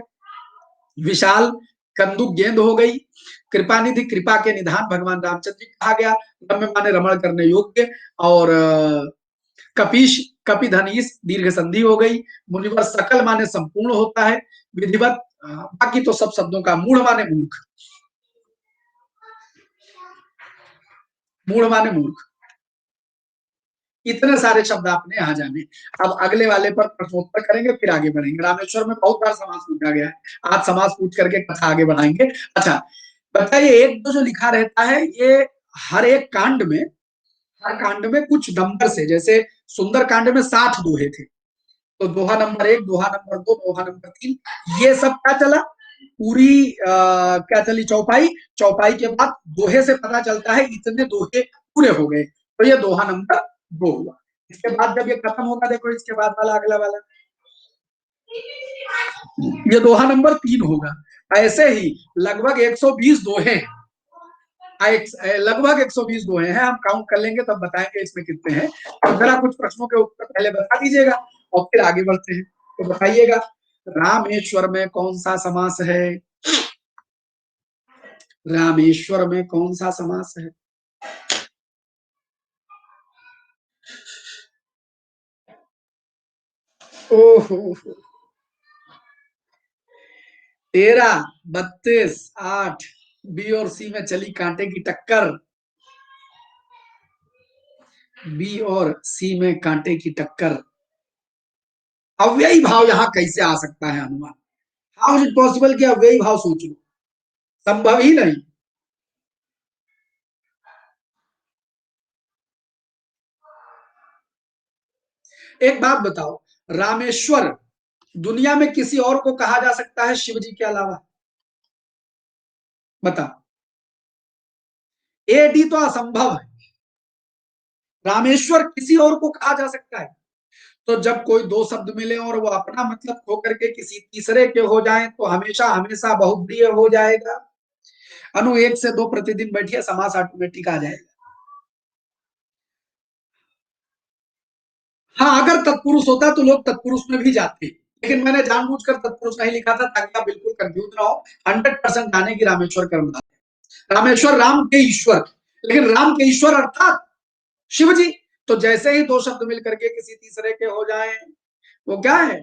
विशाल कंदुक गेंद हो गई, कृपा निधि कृपा के निधान भगवान रामचंद्र जी कहा गया, रम्य माने रमण करने योग्य, और कपीश कपिधनीश दीर्घ संधि हो गई, मुनिवर सकल माने संपूर्ण होता है, विधिवत बाकी तो सब शब्दों का, मूढ़ माने मूर्ख, मूढ़ माने मूर्ख, इतने सारे शब्द आपने यहाँ जाने। अब अगले वाले पर प्रश्नोत्तर करेंगे, फिर आगे बढ़ेंगे। रामेश्वर में बहुत बार समास पूछा गया है, आज समास पूछ करके कथा आगे बढ़ाएंगे। अच्छा बताइए, एक दो जो लिखा रहता है, ये हर एक कांड में, हर कांड में कुछ नंबर से, जैसे सुंदर कांड में 60 दोहे थे, तो दोहा नंबर 1, दोहा नंबर 2, दोहा नंबर 3, ये सब क्या चला, पूरी क्या चली, चौपाई, चौपाई के बाद दोहे से पता चलता है इतने दोहे पूरे हो गए, तो ये दोहा नंबर 2 हुआ। इसके बाद जब ये खत्म होगा, देखो इसके बाद वाला अगला वाला, ये दोहा नंबर 3 होगा। ऐसे ही लगभग 120 दोहे, लगभग 120 दोहे हैं, हम काउंट कर लेंगे तब बताएंगे इसमें कितने हैं। तो जरा कुछ प्रश्नों के उत्तर पहले बता दीजिएगा और फिर आगे बढ़ते हैं। तो बताइएगा, रामेश्वर में कौन सा समास है? रामेश्वर में कौन सा समास है? ओहो, 13, 32, 8, बी और सी में चली कांटे की टक्कर, बी और सी में कांटे की टक्कर। अव्ययी भाव यहां कैसे आ सकता है अनुमान? हाउ इज इट पॉसिबल कि अव्ययी भाव सोच लो? संभव ही नहीं। एक बात बताओ, रामेश्वर दुनिया में किसी और को कहा जा सकता है शिव जी के अलावा? बता, ए डी तो असंभव है, रामेश्वर किसी और को कहा जा सकता है? तो जब कोई दो शब्द मिले और वो अपना मतलब खो करके किसी तीसरे के हो जाए, तो हमेशा हमेशा बहुप्रिय हो जाएगा। अनु 1 से 2 प्रतिदिन बैठिए, समास ऑटोमेटिक आ जाएगा। हाँ, अगर तत्पुरुष होता तो लोग तत्पुरुष में भी जाते, लेकिन मैंने जानबूझकर तत्पुरुष नहीं लिखा था ताकि आप बिल्कुल कंफ्यूज ना हो। 100% जाने की रामेश्वर कर्मधार, रामेश्वर राम के ईश्वर, लेकिन राम के ईश्वर अर्थात शिव जी। तो जैसे ही दो शब्द मिलकर के किसी तीसरे के हो जाए, वो क्या है,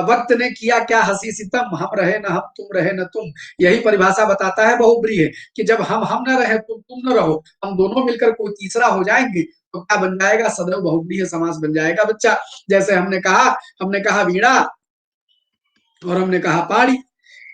वक्त ने किया क्या हंसी सितम, हम रहे न हम, तुम रहे न तुम। यही परिभाषा बताता है बहुब्रीहि, कि जब हम न रहे, तुम न रहो, हम दोनों मिलकर कोई तीसरा हो जाएंगे, तो क्या बन जाएगा, सदैव बहुब्रीहि समास बन जाएगा बच्चा। जैसे हमने कहा वीणा और हमने कहा पानी,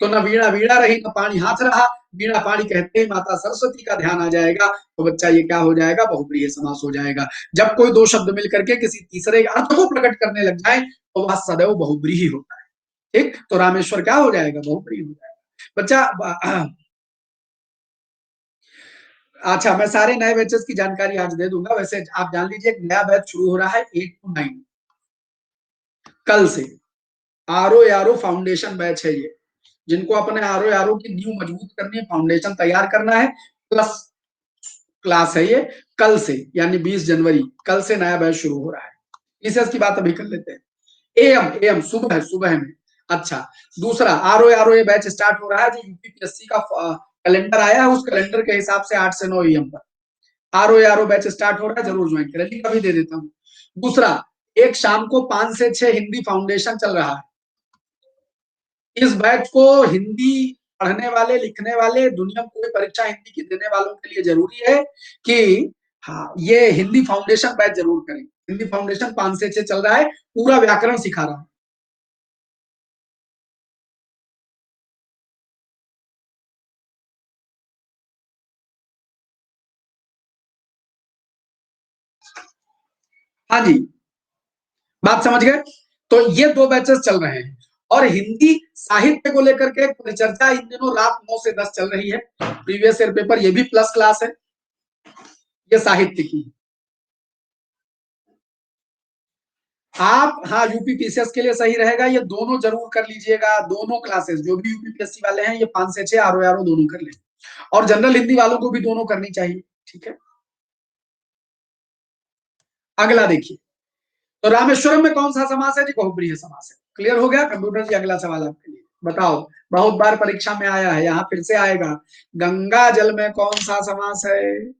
तो न वीणा वीणा रही, न पानी हाथ रहा, वीणा पानी कहते ही माता सरस्वती का ध्यान आ जाएगा, तो बच्चा ये क्या हो जाएगा, बहुब्रीहि समास हो जाएगा। जब कोई दो शब्द मिलकर के किसी तीसरे अर्थ को प्रकट करने लग जाए, तो वह सदैव बहुब्रीहि होता है। ठीक, तो रामेश्वर क्या हो जाएगा, बहुब्रीहि हो जाएगा बच्चा। अच्छा, मैं सारे नए बैचेस की जानकारी आज दे दूंगा। वैसे आप जान लीजिए, एक नया बैच शुरू हो रहा है 8 to 9 कल से। आरो यारो फाउंडेशन बैच है ये, जिनको अपने आरो यारो की नींव मजबूत करनी है, फाउंडेशन तैयार करना है, प्लस क्लास है ये। कल से यानी 20 जनवरी, कल से नया बैच शुरू हो रहा है। विशेष की बात अभी कर लेते हैं। एएम एएम सुबह सुबह में। अच्छा, दूसरा आरो यारो ये बैच स्टार्ट हो रहा है, जो यूपीपीएससी का कैलेंडर आया है, उस कैलेंडर के हिसाब से 8 से 9 एएम पर आरो यारो बैच स्टार्ट हो रहा है, जरूर ज्वाइन करें, लिंक अभी दे देता हूँ। दूसरा, एक शाम को 5 से 6 हिंदी फाउंडेशन चल रहा है। इस बैच को हिंदी पढ़ने वाले, लिखने वाले, दुनिया में कोई परीक्षा हिंदी की देने वालों के लिए जरूरी है कि हाँ, ये हिंदी फाउंडेशन बैच जरूर करें। हिंदी फाउंडेशन 5 से 6 चल रहा है, पूरा व्याकरण सिखा रहा हूं। हाँ जी, बात समझ गए। तो ये 2 बैचेस चल रहे हैं, और हिंदी साहित्य को लेकर के एक परिचर्चा इन दिनों रात 9 से 10 चल रही है। प्रीवियस ईयर पेपर, ये भी प्लस क्लास है, ये साहित्य की। आप, हाँ, यूपीपीसीएस के लिए सही रहेगा, ये दोनों जरूर कर लीजिएगा, दोनों क्लासेस, जो भी यूपीपीएससी वाले हैं ये 5 से 6 आरो आरो दोनों कर ले, और जनरल हिंदी वालों को भी दोनों करनी चाहिए, ठीक है। अगला देखिए, तो रामेश्वरम में कौन सा समास है जी? बहुब्रीहि समास है। क्लियर हो गया। कंप्यूटर जी अगला सवाल आपके लिए, बताओ, बहुत बार परीक्षा में आया है, यहाँ फिर से आएगा। गंगा जल में कौन सा समास है?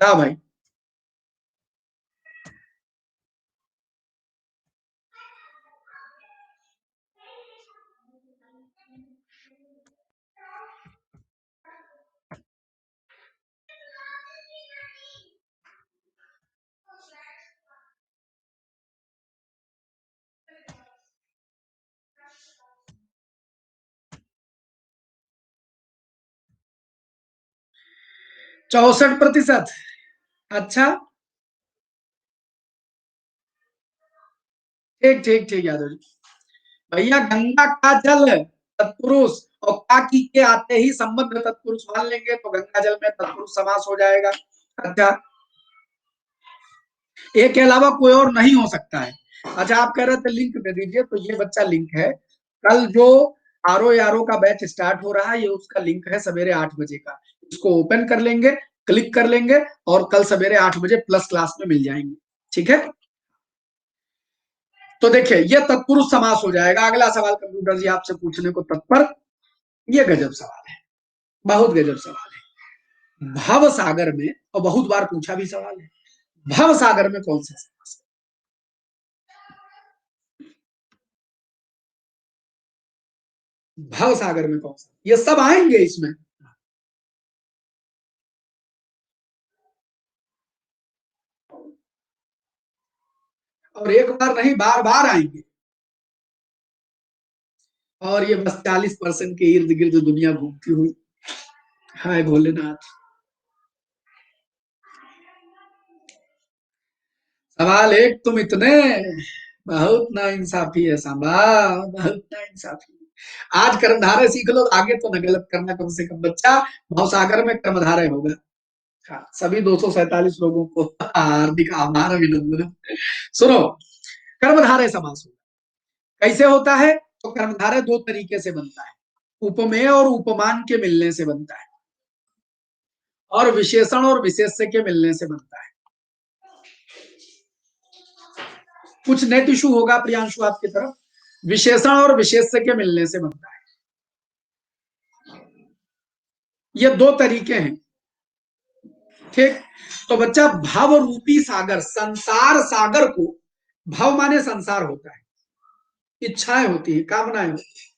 बताओ भाई। 64%। अच्छा, ठीक ठीक ठीक यादव जी। भैया गंगा का जल तत्पुरुष, और का की के आते ही संबंध तत्पुरुष मान लेंगे तो गंगा जल में तत्पुरुष समास हो जाएगा। अच्छा, एक के अलावा कोई और नहीं हो सकता है। अच्छा, आप कह रहे थे लिंक दे दीजिए, तो ये बच्चा लिंक है। कल जो आरो यारो का बैच स्टार्ट हो रहा है, ये उसका लिंक है, सवेरे 8 बजे का। इसको ओपन कर लेंगे, क्लिक कर लेंगे, और कल सवेरे 8 बजे प्लस क्लास में मिल जाएंगे, ठीक है। तो देखिए, ये तत्पुरुष समास हो जाएगा। अगला सवाल कंप्यूटर जी आपसे पूछने को तत्पर, ये गजब सवाल है, बहुत गजब सवाल है। भव सागर में, और बहुत बार पूछा भी सवाल है, भव सागर में कौन सा समास है? भव सागर में कौन सा? ये सब आएंगे इसमें, और एक बार नहीं, बार बार आएंगे। और ये बस 40% के इर्द गिर्द दुनिया घूमती हुई। हाय भोलेनाथ। सवाल एक, तुम इतने, बहुत ना इंसाफी है सांबा, बहुत ना इंसाफी। आज कर्मधारय सीख लो, आगे तो न गलत करना कम से कम बच्चा। भवसागर में कर्मधारय होगा। हाँ, सभी 247 लोगों को हार्दिक आभार, अभिनंदन। सुनो, कर्मधारय समास होगा, कैसे होता है? तो कर्मधारय 2 तरीके से बनता है, उपमेय और उपमान के मिलने से बनता है, और विशेषण और विशेष्य के मिलने से बनता है। कुछ नेट इशू होगा प्रियांशु आपकी तरफ। विशेषण और विशेष्य के मिलने से बनता है। ये 2 तरीके हैं, ठीक। तो बच्चा, भव रूपी सागर, संसार सागर को, भव माने संसार होता है, इच्छाएं होती है, कामनाएं होती है,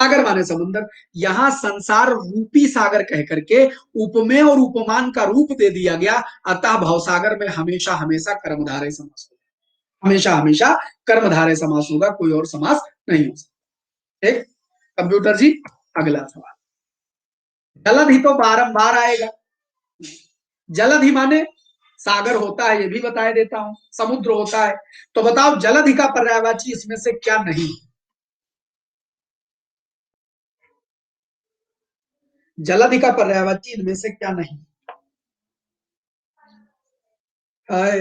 सागर माने समुद्र। यहां संसार रूपी सागर कह करके उपमेय और उपमान का रूप दे दिया गया। अतः भवसागर में हमेशा हमेशा कर्मधारय समास होगा, हमेशा हमेशा कर्मधारय समास होगा, कोई और समास नहीं हो सकता, ठीक। कंप्यूटर जी अगला सवाल, जलद ही तो बारंबार आएगा। जलद ही माने सागर होता है, ये भी बताए देता हूं, समुद्र होता है। तो बताओ, जलद ही का पर्यायवाची इसमें से क्या नहीं? जलद ही का पर्यायवाची इनमें से क्या नहीं? हाय,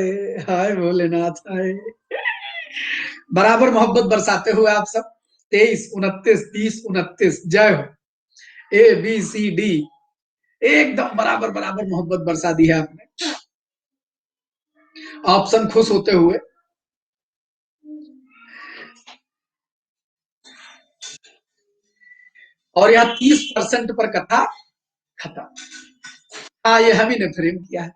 हाय भोलेनाथ, हाय। बराबर मोहब्बत बरसाते हुए आप सब, 23, 29, 30, 29, जय हो। ABCD, एकदम बराबर बराबर मोहब्बत बरसा दी है आपने, ऑप्शन खुश होते हुए। और यहाँ 30% पर कथा खत्म। हाँ, ये हम ही ने फ्रेम किया है।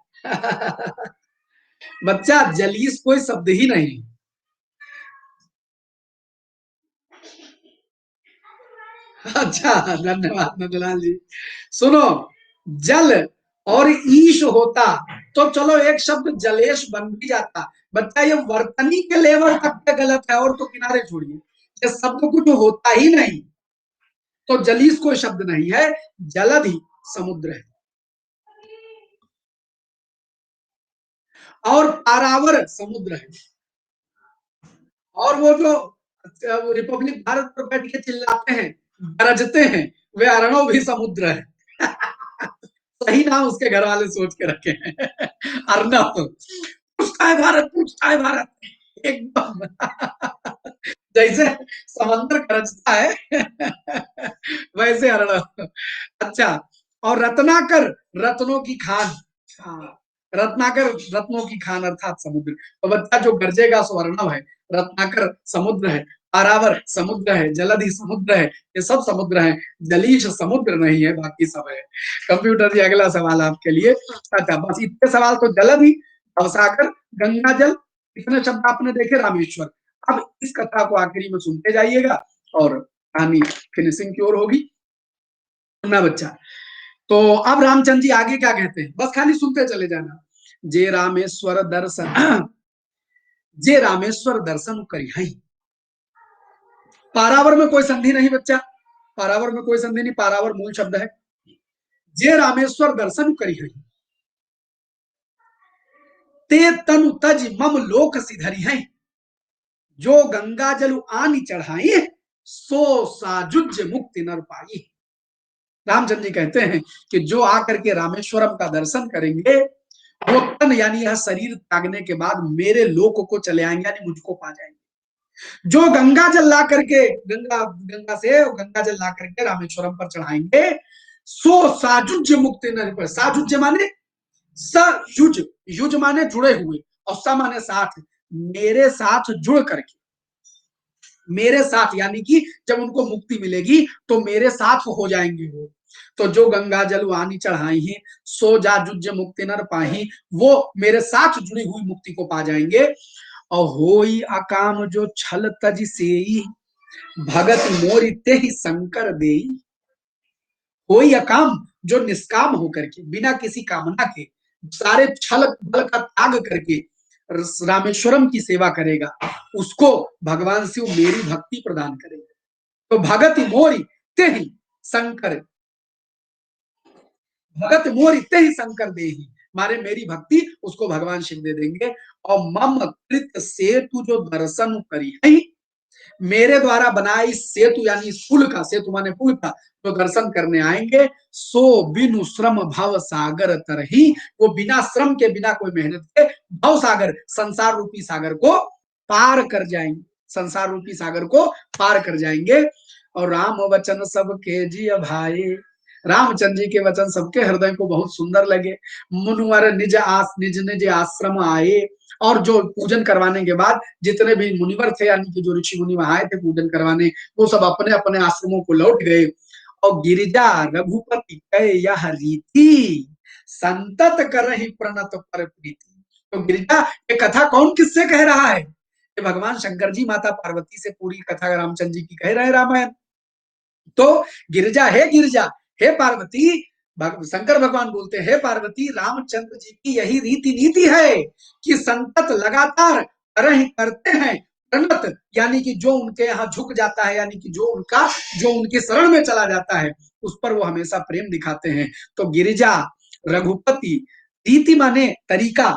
बच्चा, जलीस कोई शब्द ही नहीं। अच्छा, धन्यवाद नंदलाल जी। सुनो, जल और ईश होता तो चलो एक शब्द जलेश बन भी जाता। बच्चा ये वर्तनी के लेवल तक पे गलत है, और तो किनारे छोड़िए, ये शब्द कुछ होता ही नहीं। तो जलीस कोई शब्द नहीं है, जलद ही समुद्र है। और पारावर समुद्र है। और वो जो रिपब्लिक भारत पर बैठ के चिल्लाते हैं, गरजते हैं, वे अर्णव भी समुद्र है। सही नाम उसके घर वाले सोच के रखे हैं। अर्णव। पूछता है भारत, पूछता है भारत, एकदम जैसे समंदर गरजता है वैसे अर्णव। अच्छा, और रत्नाकर, रत्नों की खान। हाँ, रत्नाकर रत्नों की खान अर्थात समुद्र। तो बच्चा जो गरजेगा सो अर्णव है, रत्नाकर समुद्र है, पारावर समुद्र है, जलधि समुद्र है, ये सब समुद्र है। जलीश समुद्र नहीं है, बाकी सब है। कंप्यूटर जी अगला सवाल आपके लिए। अच्छा, बस इतने सवाल तो जलधि, भवसागर, गंगा जल, इतने शब्द आपने देखे, रामेश्वर। अब इस कथा को आखिरी में सुनते जाइएगा और कहानी फिनिशिंग की ओर होगी ना बच्चा। तो अब रामचंद्र जी आगे क्या कहते हैं, बस खाली सुनते चले जाना। जे रामेश्वर दर्शन जे रामेश्वर दर्शन करी। पारावर में कोई संधि नहीं बच्चा, पारावर में कोई संधि नहीं, पारावर मूल शब्द है। जे रामेश्वर दर्शन करी है, ते तनु तज मम लोक सिधरी है, जो गंगा जल आनी चढ़ाई, सो साजुज मुक्ति नर पाई। रामचंद्र जी कहते हैं कि जो आकर के रामेश्वरम का दर्शन करेंगे, वो तन यानी यह शरीर त्यागने के बाद मेरे लोक को चले आएंगे, यानी मुझको पा जाएंगे। जो गंगा जल ला करके, गंगा गंगा से गंगा जल ला करके रामेश्वरम पर चढ़ाएंगे, सो साजुज मुक्ति नर पर। साजुज माने सयुज, युज माने जुड़े हुए, और स माने साथ, मेरे साथ जुड़ करके, मेरे साथ यानी कि जब उनको मुक्ति मिलेगी तो मेरे साथ हो जाएंगे वो। तो जो गंगा जल वानी चढ़ाई ही, सो जा जुज मुक्ति नर पाही, वो मेरे साथ जुड़ी हुई मुक्ति को पा जाएंगे। और होई अकाम जो छल तज सेई, भगत मोरि ते ही शंकर देई। कोई अकाम, जो निष्काम होकर के, बिना किसी कामना के, सारे छल बल का त्याग करके रामेश्वरम की सेवा करेगा, उसको भगवान शिव मेरी भक्ति प्रदान करेगा। तो भगत मोरी ते ही शंकर, भगत मोर इतने ही शंकर दे ही, मारे मेरी भक्ति उसको भगवान शिव दे देंगे। और मम कृत सेतु जो दर्शन करी है, मेरे द्वारा बनाई सेतु यानी पुल का, सेतु माने पुल का, जो दर्शन करने आएंगे, सो बिनु श्रम भव सागर तरही, वो बिना श्रम के, बिना कोई मेहनत के भव सागर, संसार रूपी सागर को पार कर जाएंगे, संसार रूपी सागर को पार कर जाएंगे। और राम वचन सबके जी भाई, रामचंद्र जी के वचन सबके हृदय को बहुत सुंदर लगे। मुनुवर निज निज आश्रम आए, और जो पूजन करवाने के बाद जितने भी मुनिवर थे, यानी कि जो ऋषि मुनि वहां आए थे पूजन करवाने, वो सब अपने अपने आश्रमों को लौट गए। और गिरिजा रघुपति कह यह रीति, संतत करहि प्रणत पर प्रीति। तो गिरिजा, ये कथा कौन किससे कह रहा है? ये भगवान शंकर जी माता पार्वती से पूरी कथा रामचंद्र जी की कह रहे हैं रामायण। तो गिरिजा, हे गिरिजा, हे पार्वती, शंकर भगवान बोलते हैं, हे पार्वती, रामचंद्र जी की यही रीति नीति है कि संतत लगातार तरह करते हैं प्रणत, यानी कि जो उनके यहाँ झुक जाता है, यानी कि जो उनके शरण में चला जाता है, उस पर वो हमेशा प्रेम दिखाते हैं। तो गिरिजा रघुपति, रीति माने तरीका,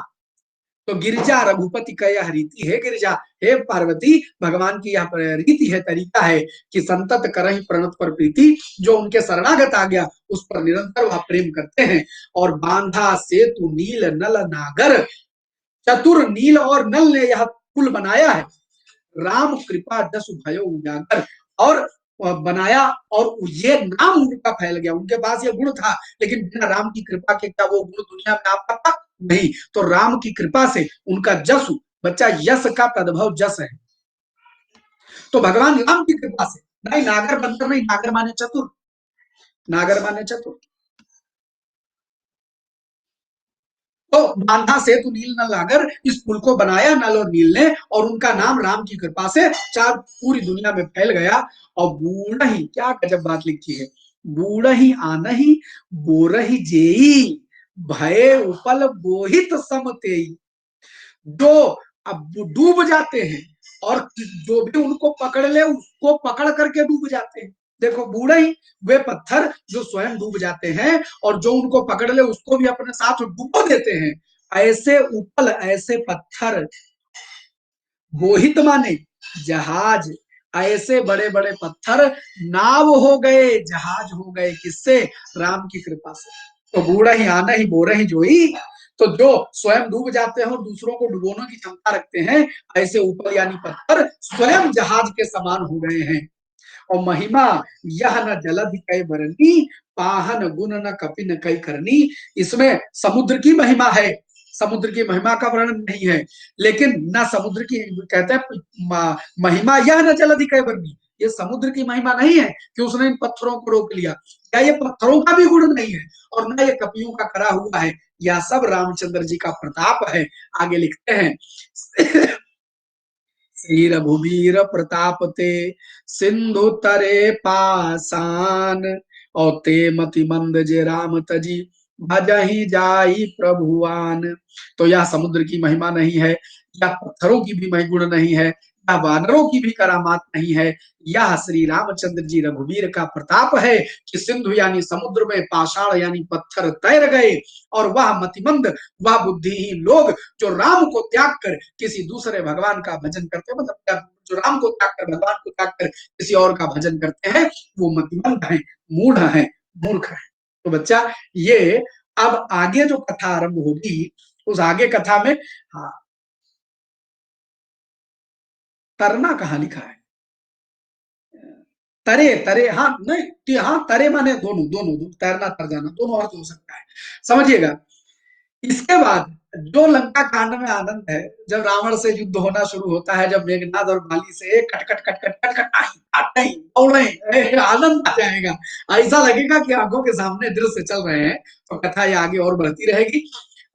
तो गिरिजा रघुपति का यह रीति है, गिरिजा हे पार्वती, भगवान की यह रीति है, तरीका है कि संतत करहि प्रणत पर प्रीति, जो उनके शरणागत आ गया उस पर निरंतर वह प्रेम करते हैं। और बांधा सेतु नील नल नागर, चतुर नील और नल ने यह पुल बनाया है, राम कृपा जसु भयो उजागर, और बनाया, और ये नाम उनका फैल गया, उनके पास ये गुण था, लेकिन बिना राम की कृपा के क्या वो गुण दुनिया में आ पाता? नहीं। तो राम की कृपा से उनका जसु, बच्चा यश का तद्भव जस है, तो भगवान राम की कृपा से, नहीं नागर बनकर नहीं, नागर माने चतुर, नागर माने चतुर। तो बांधा सेतु नील नल नागर, इस पुल को बनाया नल और नील ने, और उनका नाम राम की कृपा से चार पूरी दुनिया में फैल गया। और बूढ़ ही, क्या गजब बात लिखी है, बूढ़ ही आन ही बोर ही जेई, भय उपल बोहित समतेई। जो अब डूब जाते हैं और जो भी उनको पकड़ ले उसको पकड़ करके डूब जाते हैं। देखो बूढ़े ही वे पत्थर जो स्वयं डूब जाते हैं, और जो उनको पकड़ ले उसको भी अपने साथ डुबो देते हैं। ऐसे उपल, ऐसे पत्थर, बोहित माने जहाज, ऐसे बड़े बड़े पत्थर नाव हो गए, जहाज हो गए, किससे? राम की कृपा से। तो बूढ़ा ही आना ही बोरा ही जोई, तो जो स्वयं डूब जाते हैं और दूसरों को डुबोने की क्षमता रखते हैं, ऐसे ऊपर यानी पत्थर स्वयं जहाज के समान हो गए हैं। और महिमा यह न जलधि कै बरनी, पाहन गुण न कपिन कई करनी। इसमें समुद्र की महिमा है, समुद्र की महिमा का वर्णन नहीं है, लेकिन न समुद्र की, कहते हैं महिमा यह न जलधि कै बरनी, ये समुद्र की महिमा नहीं है कि उसने इन पत्थरों को रोक लिया, क्या ये पत्थरों का भी गुण नहीं है, और न ये कपियों का करा हुआ है, यह सब रामचंद्र जी का प्रताप है। आगे लिखते हैं श्री रघुवीर प्रताप ते, सिंधु तरे पासान, और ते मति मंद जे राम तजी, भजहि जाई प्रभुआन। तो यह समुद्र की महिमा नहीं है, यह पत्थरों की भी गुण नहीं है, यह वानरों की भी करामात नहीं है, यह श्री रामचंद्र जी रघुवीर का प्रताप है कि सिंधु यानी समुद्र में पाषाण यानी पत्थर तैर गए, और वह मतिमंद, वह बुद्धिहीन लोग जो राम को त्याग कर किसी दूसरे भगवान का भजन करते हैं, मतलब जो राम को त्याग कर भगवान को त्याग कर किसी और का भजन करते हैं, वो मतिमंद है, मूढ़ है, मूर्ख है। तो बच्चा ये अब आगे जो कथा आरंभ होगी, उस आगे कथा में, हाँ, तरना कहाँ लिखा है? तरे, तरे, हाँ नहीं, हाँ तरे माने दोनों, दोनों, तैरना तर जाना दोनों अर्थ हो सकता है, समझिएगा। इसके बाद जो लंका कांड में आनंद है, जब रावण से युद्ध होना शुरू होता है, जब मेघनाद और बाली से कट कट कट कट कट कट आई दौड़े, आनंद आ जाएगा, ऐसा लगेगा कि आंखों के सामने दृश्य चल रहे हैं। तो कथा ये आगे और बढ़ती रहेगी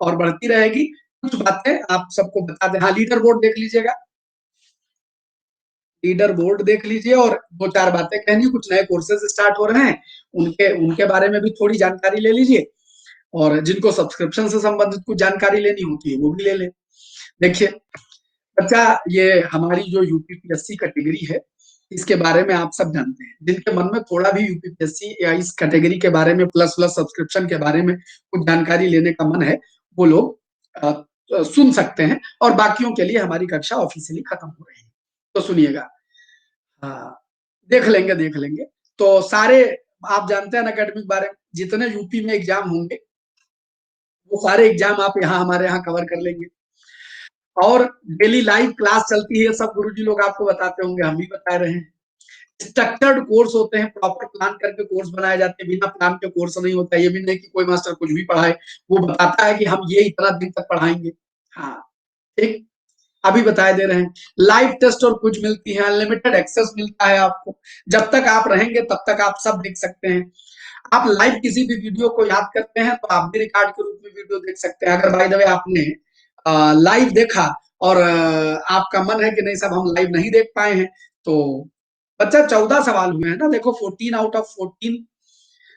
और बढ़ती रहेगी। कुछ बातें आप सबको बता दें, हाँ लीडर बोर्ड देख लीजिएगा, लीडर बोर्ड देख लीजिए, और दो चार बातें कहनी, कुछ नए कोर्सेज स्टार्ट हो रहे हैं, उनके उनके बारे में भी थोड़ी जानकारी ले लीजिए, और जिनको सब्सक्रिप्शन से संबंधित कुछ जानकारी लेनी होती है वो भी ले ले। देखिए बच्चा, ये हमारी जो यूपीपीएससी कैटेगरी है, इसके बारे में आप सब जानते हैं, जिनके मन में थोड़ा भी यूपीपीएससी या इस कैटेगरी के बारे में प्लस प्लस सब्सक्रिप्शन के बारे में कुछ जानकारी लेने का मन है, वो लोग सुन सकते हैं, और बाकियों के लिए हमारी कक्षा ऑफिशियली खत्म हो रही है, तो सुनिएगा। हाँ, देख लेंगे, देख लेंगे। तो सारे आप जानते हैं अकेडमिक बारे में, जितने यूपी में एग्जाम होंगे वो सारे एग्जाम आप यहाँ हमारे यहाँ कवर कर लेंगे, और डेली लाइव क्लास चलती है, सब गुरुजी लोग आपको बताते होंगे, हम भी बता रहे हैं। स्ट्रक्चर्ड कोर्स होते हैं, प्रॉपर प्लान करके कोर्स बनाए जाते हैं, बिना प्लान के कोर्स नहीं होता, ये भी नहीं कि कोई मास्टर कुछ भी पढ़ाए, वो बताता है कि हम ये इतना दिन तक पढ़ाएंगे। हाँ, ठीक, अभी बताए दे रहे हैं। लाइव टेस्ट और कुछ मिलती है, अनलिमिटेड एक्सेस मिलता है आपको, जब तक आप रहेंगे तब तक आप सब देख सकते हैं। आप लाइव किसी भी वीडियो को याद करते हैं तो आप भी रिकॉर्ड के रूप में वीडियो देख सकते हैं। अगर बाय द वे आपने लाइव देखा और आपका मन है कि नहीं साहब हम लाइव नहीं देख पाए हैं, तो बच्चा 14 सवाल हुए हैं ना, देखो 14 आउट ऑफ 14,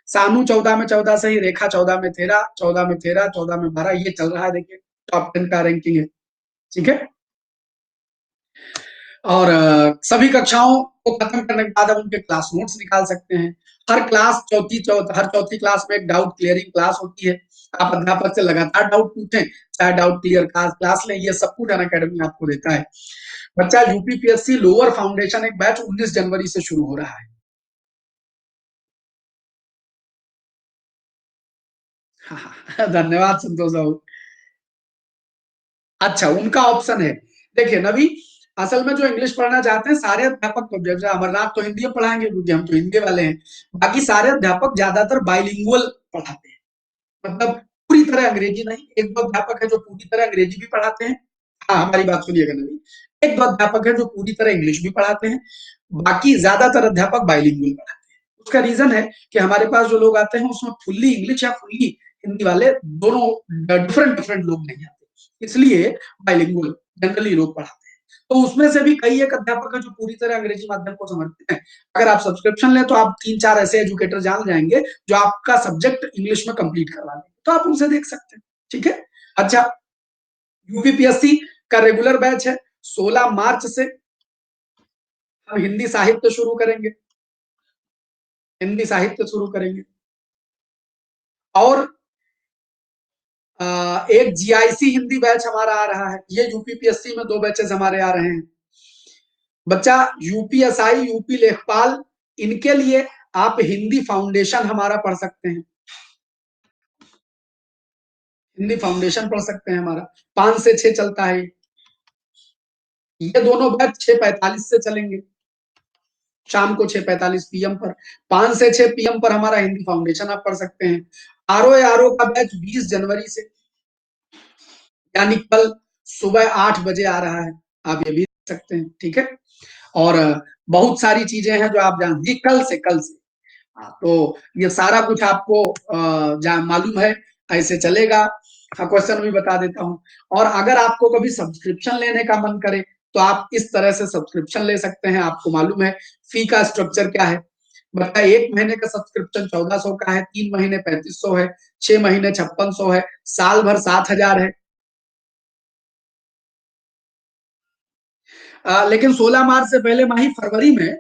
सानू 14 में 14 सही, रेखा 14 में 13, 14 में 13, 14 में 12, ये चल रहा है, देखिए टॉप 10 का रैंकिंग है, ठीक है। और सभी कक्षाओं को खत्म करने के बाद अब उनके क्लास नोट्स निकाल सकते हैं। हर चौथी क्लास में एक डाउट क्लियरिंग क्लास होती है, आप अध्यापक से लगातार डाउट पूछें, चाहे डाउट क्लियर क्लास लें, ये सब कुछ अनअकैडमी आपको देता है। बच्चा यूपीपीएससी लोअर फाउंडेशन एक बैच 19 जनवरी से शुरू हो रहा है। हाँ, धन्यवाद संतोष बाबू। अच्छा, उनका ऑप्शन है, देखिए नबी, असल में जो इंग्लिश पढ़ना चाहते हैं सारे अध्यापक, तो जैसे अमरनाथ तो हिंदी में पढ़ाएंगे क्योंकि हम तो हिंदी वाले हैं, बाकी सारे अध्यापक ज्यादातर बाइलिंगुअल पढ़ाते हैं, मतलब पूरी तरह अंग्रेजी नहीं, एक दो अध्यापक है जो पूरी तरह अंग्रेजी भी पढ़ाते हैं। हाँ, हमारी बात सुनिएगा नबी, एक दो अध्यापक है जो पूरी तरह इंग्लिश भी पढ़ाते हैं, बाकी ज्यादातर अध्यापक बाइलिंगुअल पढ़ाते हैं। उसका रीजन है कि हमारे पास जो लोग आते हैं उसमें फुल्ली इंग्लिश या फुल्ली हिंदी वाले दोनों डिफरेंट लोग नहीं आते, इसलिए बाइलिंगुअल जनरली लोग पढ़ाते हैं। तो उसमें से भी कई एक अध्यापक है जो पूरी तरह अंग्रेजी माध्यम को समझते हैं। अगर आप सब्सक्रिप्शन लें तो आप 3-4 ऐसे एजुकेटर जान जाएंगे जो आपका सब्जेक्ट इंग्लिश में कंप्लीट करवा देंगे, तो आप उनसे देख सकते हैं। ठीक है। अच्छा, यूपीपीएससी का रेगुलर बैच है 16 मार्च से हम हिंदी साहित्य शुरू करेंगे, हिंदी साहित्य शुरू करेंगे। और एक जीआईसी हिंदी बैच हमारा आ रहा है, ये यूपीपीएससी में 2 बैचेस हमारे आ रहे हैं। बच्चा यूपीएसआई, यूपी लेखपाल, इनके लिए आप हिंदी फाउंडेशन हमारा पढ़ सकते हैं, हिंदी फाउंडेशन पढ़ सकते हैं हमारा, 5 से 6 चलता है। ये दोनों बैच 6:45 से चलेंगे, शाम को 6:45 पीएम पर। 5 से 6 पीएम पर हमारा हिंदी फाउंडेशन आप पढ़ सकते हैं। आरओ का बैच 20 जनवरी से, यानी कल सुबह 8 बजे आ रहा है, आप ये भी देख सकते हैं। ठीक है। और बहुत सारी चीजें हैं जो आप जान जी, कल से। हाँ, तो ये सारा कुछ आपको मालूम है, ऐसे चलेगा। हाँ, क्वेश्चन भी बता देता हूँ। और अगर आपको कभी सब्सक्रिप्शन लेने का मन करे तो आप इस तरह से सब्सक्रिप्शन ले सकते हैं। आपको मालूम है फी का स्ट्रक्चर क्या है। बता, 1 महीने का सब्सक्रिप्शन 1400 का है, 3 महीने 3500 है, 6 महीने 5600 है, साल भर 7000 है। लेकिन 16 मार्च से पहले माही फरवरी में,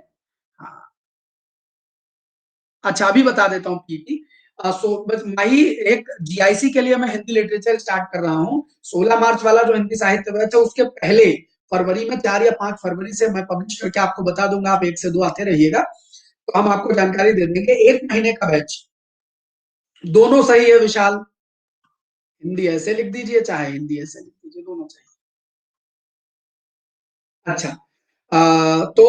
अच्छा अभी बता देता हूँ पीटी। सो बस माही एक जीआईसी के लिए मैं हिंदी लिटरेचर स्टार्ट कर रहा हूँ। 16 मार्च वाला जो हिंदी साहित्य बैच है उसके पहले फरवरी में 4 या 5 फरवरी से मैं पब्लिश करके आपको बता दूंगा, आप 1 से 2 आते रहिएगा तो हम आपको जानकारी दे देंगे। 1 महीने का बैच, दोनों सही है विशाल, हिंदी ऐसे लिख दीजिए चाहे हिंदी ऐसे लिख दीजिए, दोनों सही। अच्छा, तो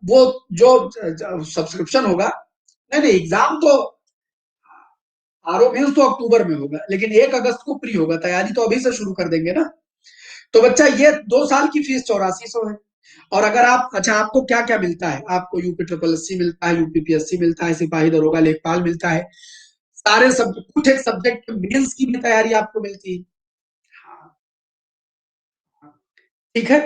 वो जो सब्सक्रिप्शन होगा, नहीं नहीं एग्जाम तो आरओ मेंस तो अक्टूबर में होगा, लेकिन 1 अगस्त को प्री होगा, तैयारी तो अभी से शुरू कर देंगे ना। तो बच्चा ये 2 साल की फीस 8400 है। और अगर आप, अच्छा आपको क्या क्या मिलता है, आपको यूपी ट्रिपल एस सी मिलता है, यूपीपीएससी मिलता है, सिपाही दरोगा लेखपाल मिलता है, सारे सब कुछ एक सब्जेक्ट मेंस की भी तैयारी आपको मिलती है। ठीक है।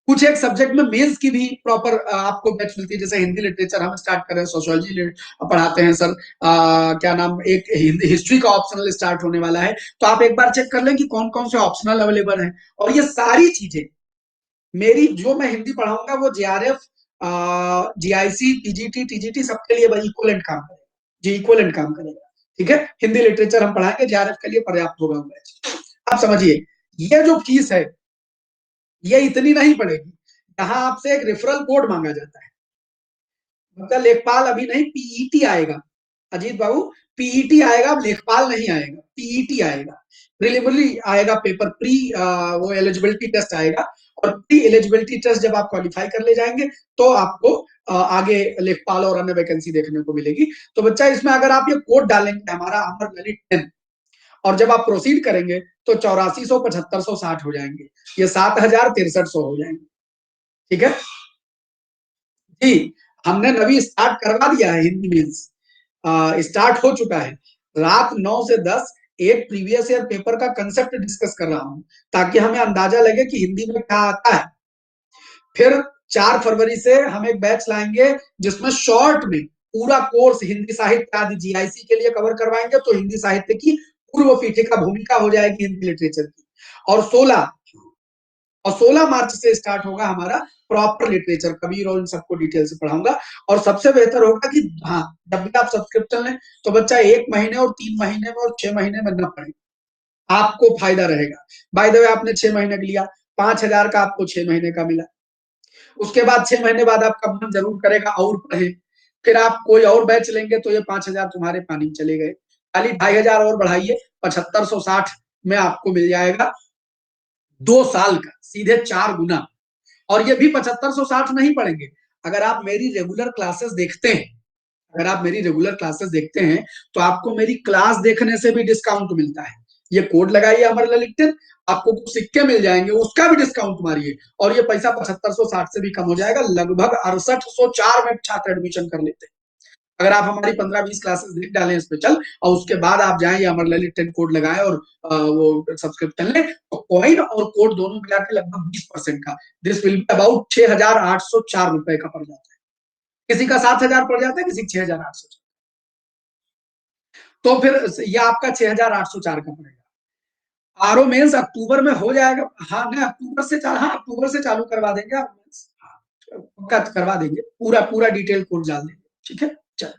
कुछ एक सब्जेक्ट में मेंस की भी प्रॉपर आपको बैच मिलती है, जैसे हिंदी लिटरेचर हम स्टार्ट कर रहे हैं, सोशियोलॉजी पढ़ाते हैं सर, क्या नाम, एक हिस्ट्री का ऑप्शनल स्टार्ट होने वाला है, तो आप एक बार चेक कर लें कि कौन कौन से ऑप्शनल अवेलेबल हैं। और ये सारी चीजें मेरी जो मैं हिंदी पढ़ाऊंगा वो जेआरएफ, जीआईसी, पीजीटी, टीजीटी सबके लिए वही इक्वलेंट काम करेगा, जी इक्वलेंट काम करेगा। ठीक है। हिंदी लिटरेचर हम पढ़ाएंगे, जेआरएफ के लिए पर्याप्त होगा बैच। आप समझिए, ये जो फीस है ये इतनी नहीं पड़ेगी, यहाँ आपसे एक रेफरल कोड मांगा जाता है। मतलब लेखपाल अभी नहीं, पीईटी आएगा अजीत बाबू, पीईटी आएगा, लेखपाल नहीं आएगा, पीईटी आएगा, प्रिलिमिनरी आएगा पेपर, प्री वो एलिजिबिलिटी टेस्ट आएगा। और प्री एलिजिबिलिटी टेस्ट जब आप क्वालिफाई कर ले जाएंगे तो आपको आगे लेखपाल और अन्य वैकेंसी देखने को मिलेगी। तो बच्चा इसमें अगर आप ये कोड डालेंगे हमारा अमर ललित 10, और जब आप प्रोसीड करेंगे तो 8400, 7560 हो जाएंगे, ये 7063 हो जाएंगे। ठीक है जी। हमने नवी स्टार्ट करवा दिया है, हिंदी मीन्स स्टार्ट हो चुका है। रात 9 से 10 एक प्रीवियस ईयर पेपर का कंसेप्ट डिस्कस कर रहा हूं, ताकि हमें अंदाजा लगे कि हिंदी में क्या आता है। फिर 4 फरवरी से हम एक बैच लाएंगे जिसमें शॉर्ट में पूरा कोर्स हिंदी साहित्य आदि जीआईसी के लिए कवर करवाएंगे, तो हिंदी साहित्य की पूर्व पीठिका भूमिका हो जाएगी हिंदी लिटरेचर की। और 16 मार्च से स्टार्ट होगा हमारा प्रॉपर लिटरेचर, कबीर और इन सबको डिटेल से पढ़ाऊंगा। और सबसे बेहतर होगा कि हाँ, जब भी आप सब्सक्रिप्शन लें तो बच्चा 1 महीने और 3 महीने में और 6 महीने में न पढ़े, आपको फायदा रहेगा। बाय द वे, आपने 6 महीने का लिया, 5000 का आपको 6 महीने का मिला। उसके बाद 6 महीने बाद आपका मन जरूर करेगा और पढ़े, फिर आप कोई और बैच लेंगे तो ये 5000 तुम्हारे पानी में चले गए। खाली 2500 और बढ़ाइए, 7560 में आपको मिल जाएगा 2 साल का सीधे 4 गुना। और ये भी 7560 नहीं पड़ेंगे, अगर आप मेरी रेगुलर क्लासेस देखते हैं, अगर आप मेरी रेगुलर क्लासेस देखते हैं तो आपको मेरी क्लास देखने से भी डिस्काउंट मिलता है। ये कोड लगाइए अमर ललित, आपको कुछ सिक्के मिल जाएंगे, उसका भी डिस्काउंट मारिए, और ये पैसा 7560 से भी कम हो जाएगा। लगभग 6804 में छात्र एडमिशन कर लेते हैं। अगर आप हमारी 15-20 क्लासेस देख डालें स्पेशल और उसके बाद आप जाएं या अमर ललित 10 कोड लगाएं और वो सब्सक्रिप्शन लें, तो कॉइन और कोड दोनों मिला के लगभग 20% का, दिस विल बी अबाउट 6,804 रुपए का पड़ जाता है। किसी का 7,000 पड़ जाता है, किसी 6,800। तो फिर ये आपका 6,804 का पड़ेगा। आरओ मेंस अक्टूबर में हो जाएगा। हाँ, नहीं अक्टूबर से हाँ अक्टूबर से चालू करवा देंगे आप। पक्का करवा देंगे, पूरा पूरा डिटेल कोर्स डाल देंगे। ठीक है, चलो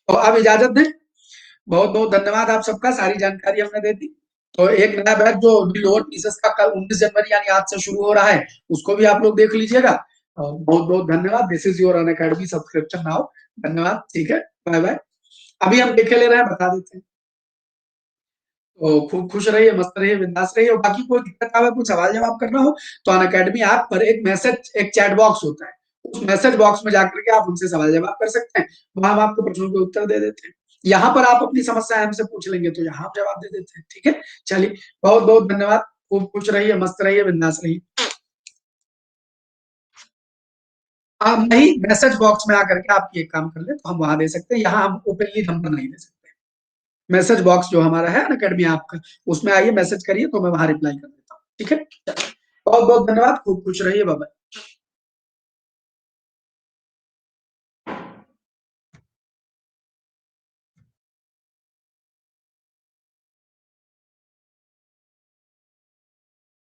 तो अब इजाजत दें। बहुत बहुत धन्यवाद आप सबका, सारी जानकारी हमने दे दी। तो एक नया बैच जो लोअर पीसेस का कल 19 जनवरी यानी आज से शुरू हो रहा है, उसको भी आप लोग देख लीजिएगा। बहुत बहुत धन्यवाद। This is your Unacademy subscription now. धन्यवाद। ठीक है, बाय बाय। अभी हम देखे ले रहे हैं, बता देते हैं। तो खूब खुश रहिए, मस्त रहिए, बिंदास रहिए। और बाकी कोई दिक्कत आवे, कुछ सवाल जवाब करना हो तो अनअकैडमी ऐप पर एक मैसेज, एक चैट बॉक्स होता है, उस मैसेज बॉक्स में जाकर के आप उनसे सवाल जवाब कर सकते हैं। वहां हम आपको प्रश्नों के उत्तर दे देते हैं। यहाँ पर आप अपनी समस्या हमसे पूछ लेंगे तो यहाँ हम जवाब दे देते हैं। ठीक है, चलिए बहुत बहुत धन्यवाद। खूब खुश रहिए, मस्त रहिए, बिंदास रहिए। आप नहीं, मैसेज बॉक्स में आकर के आप ये काम कर ले तो हम वहां दे सकते हैं, यहाँ हम ओपनली नंबर नहीं दे सकते। मैसेज बॉक्स जो हमारा है अनअकैडमी आपका, उसमें आइए, मैसेज करिए तो मैं वहां रिप्लाई कर देता हूँ। ठीक है, बहुत बहुत धन्यवाद। खूब खुश रहिए, बाय।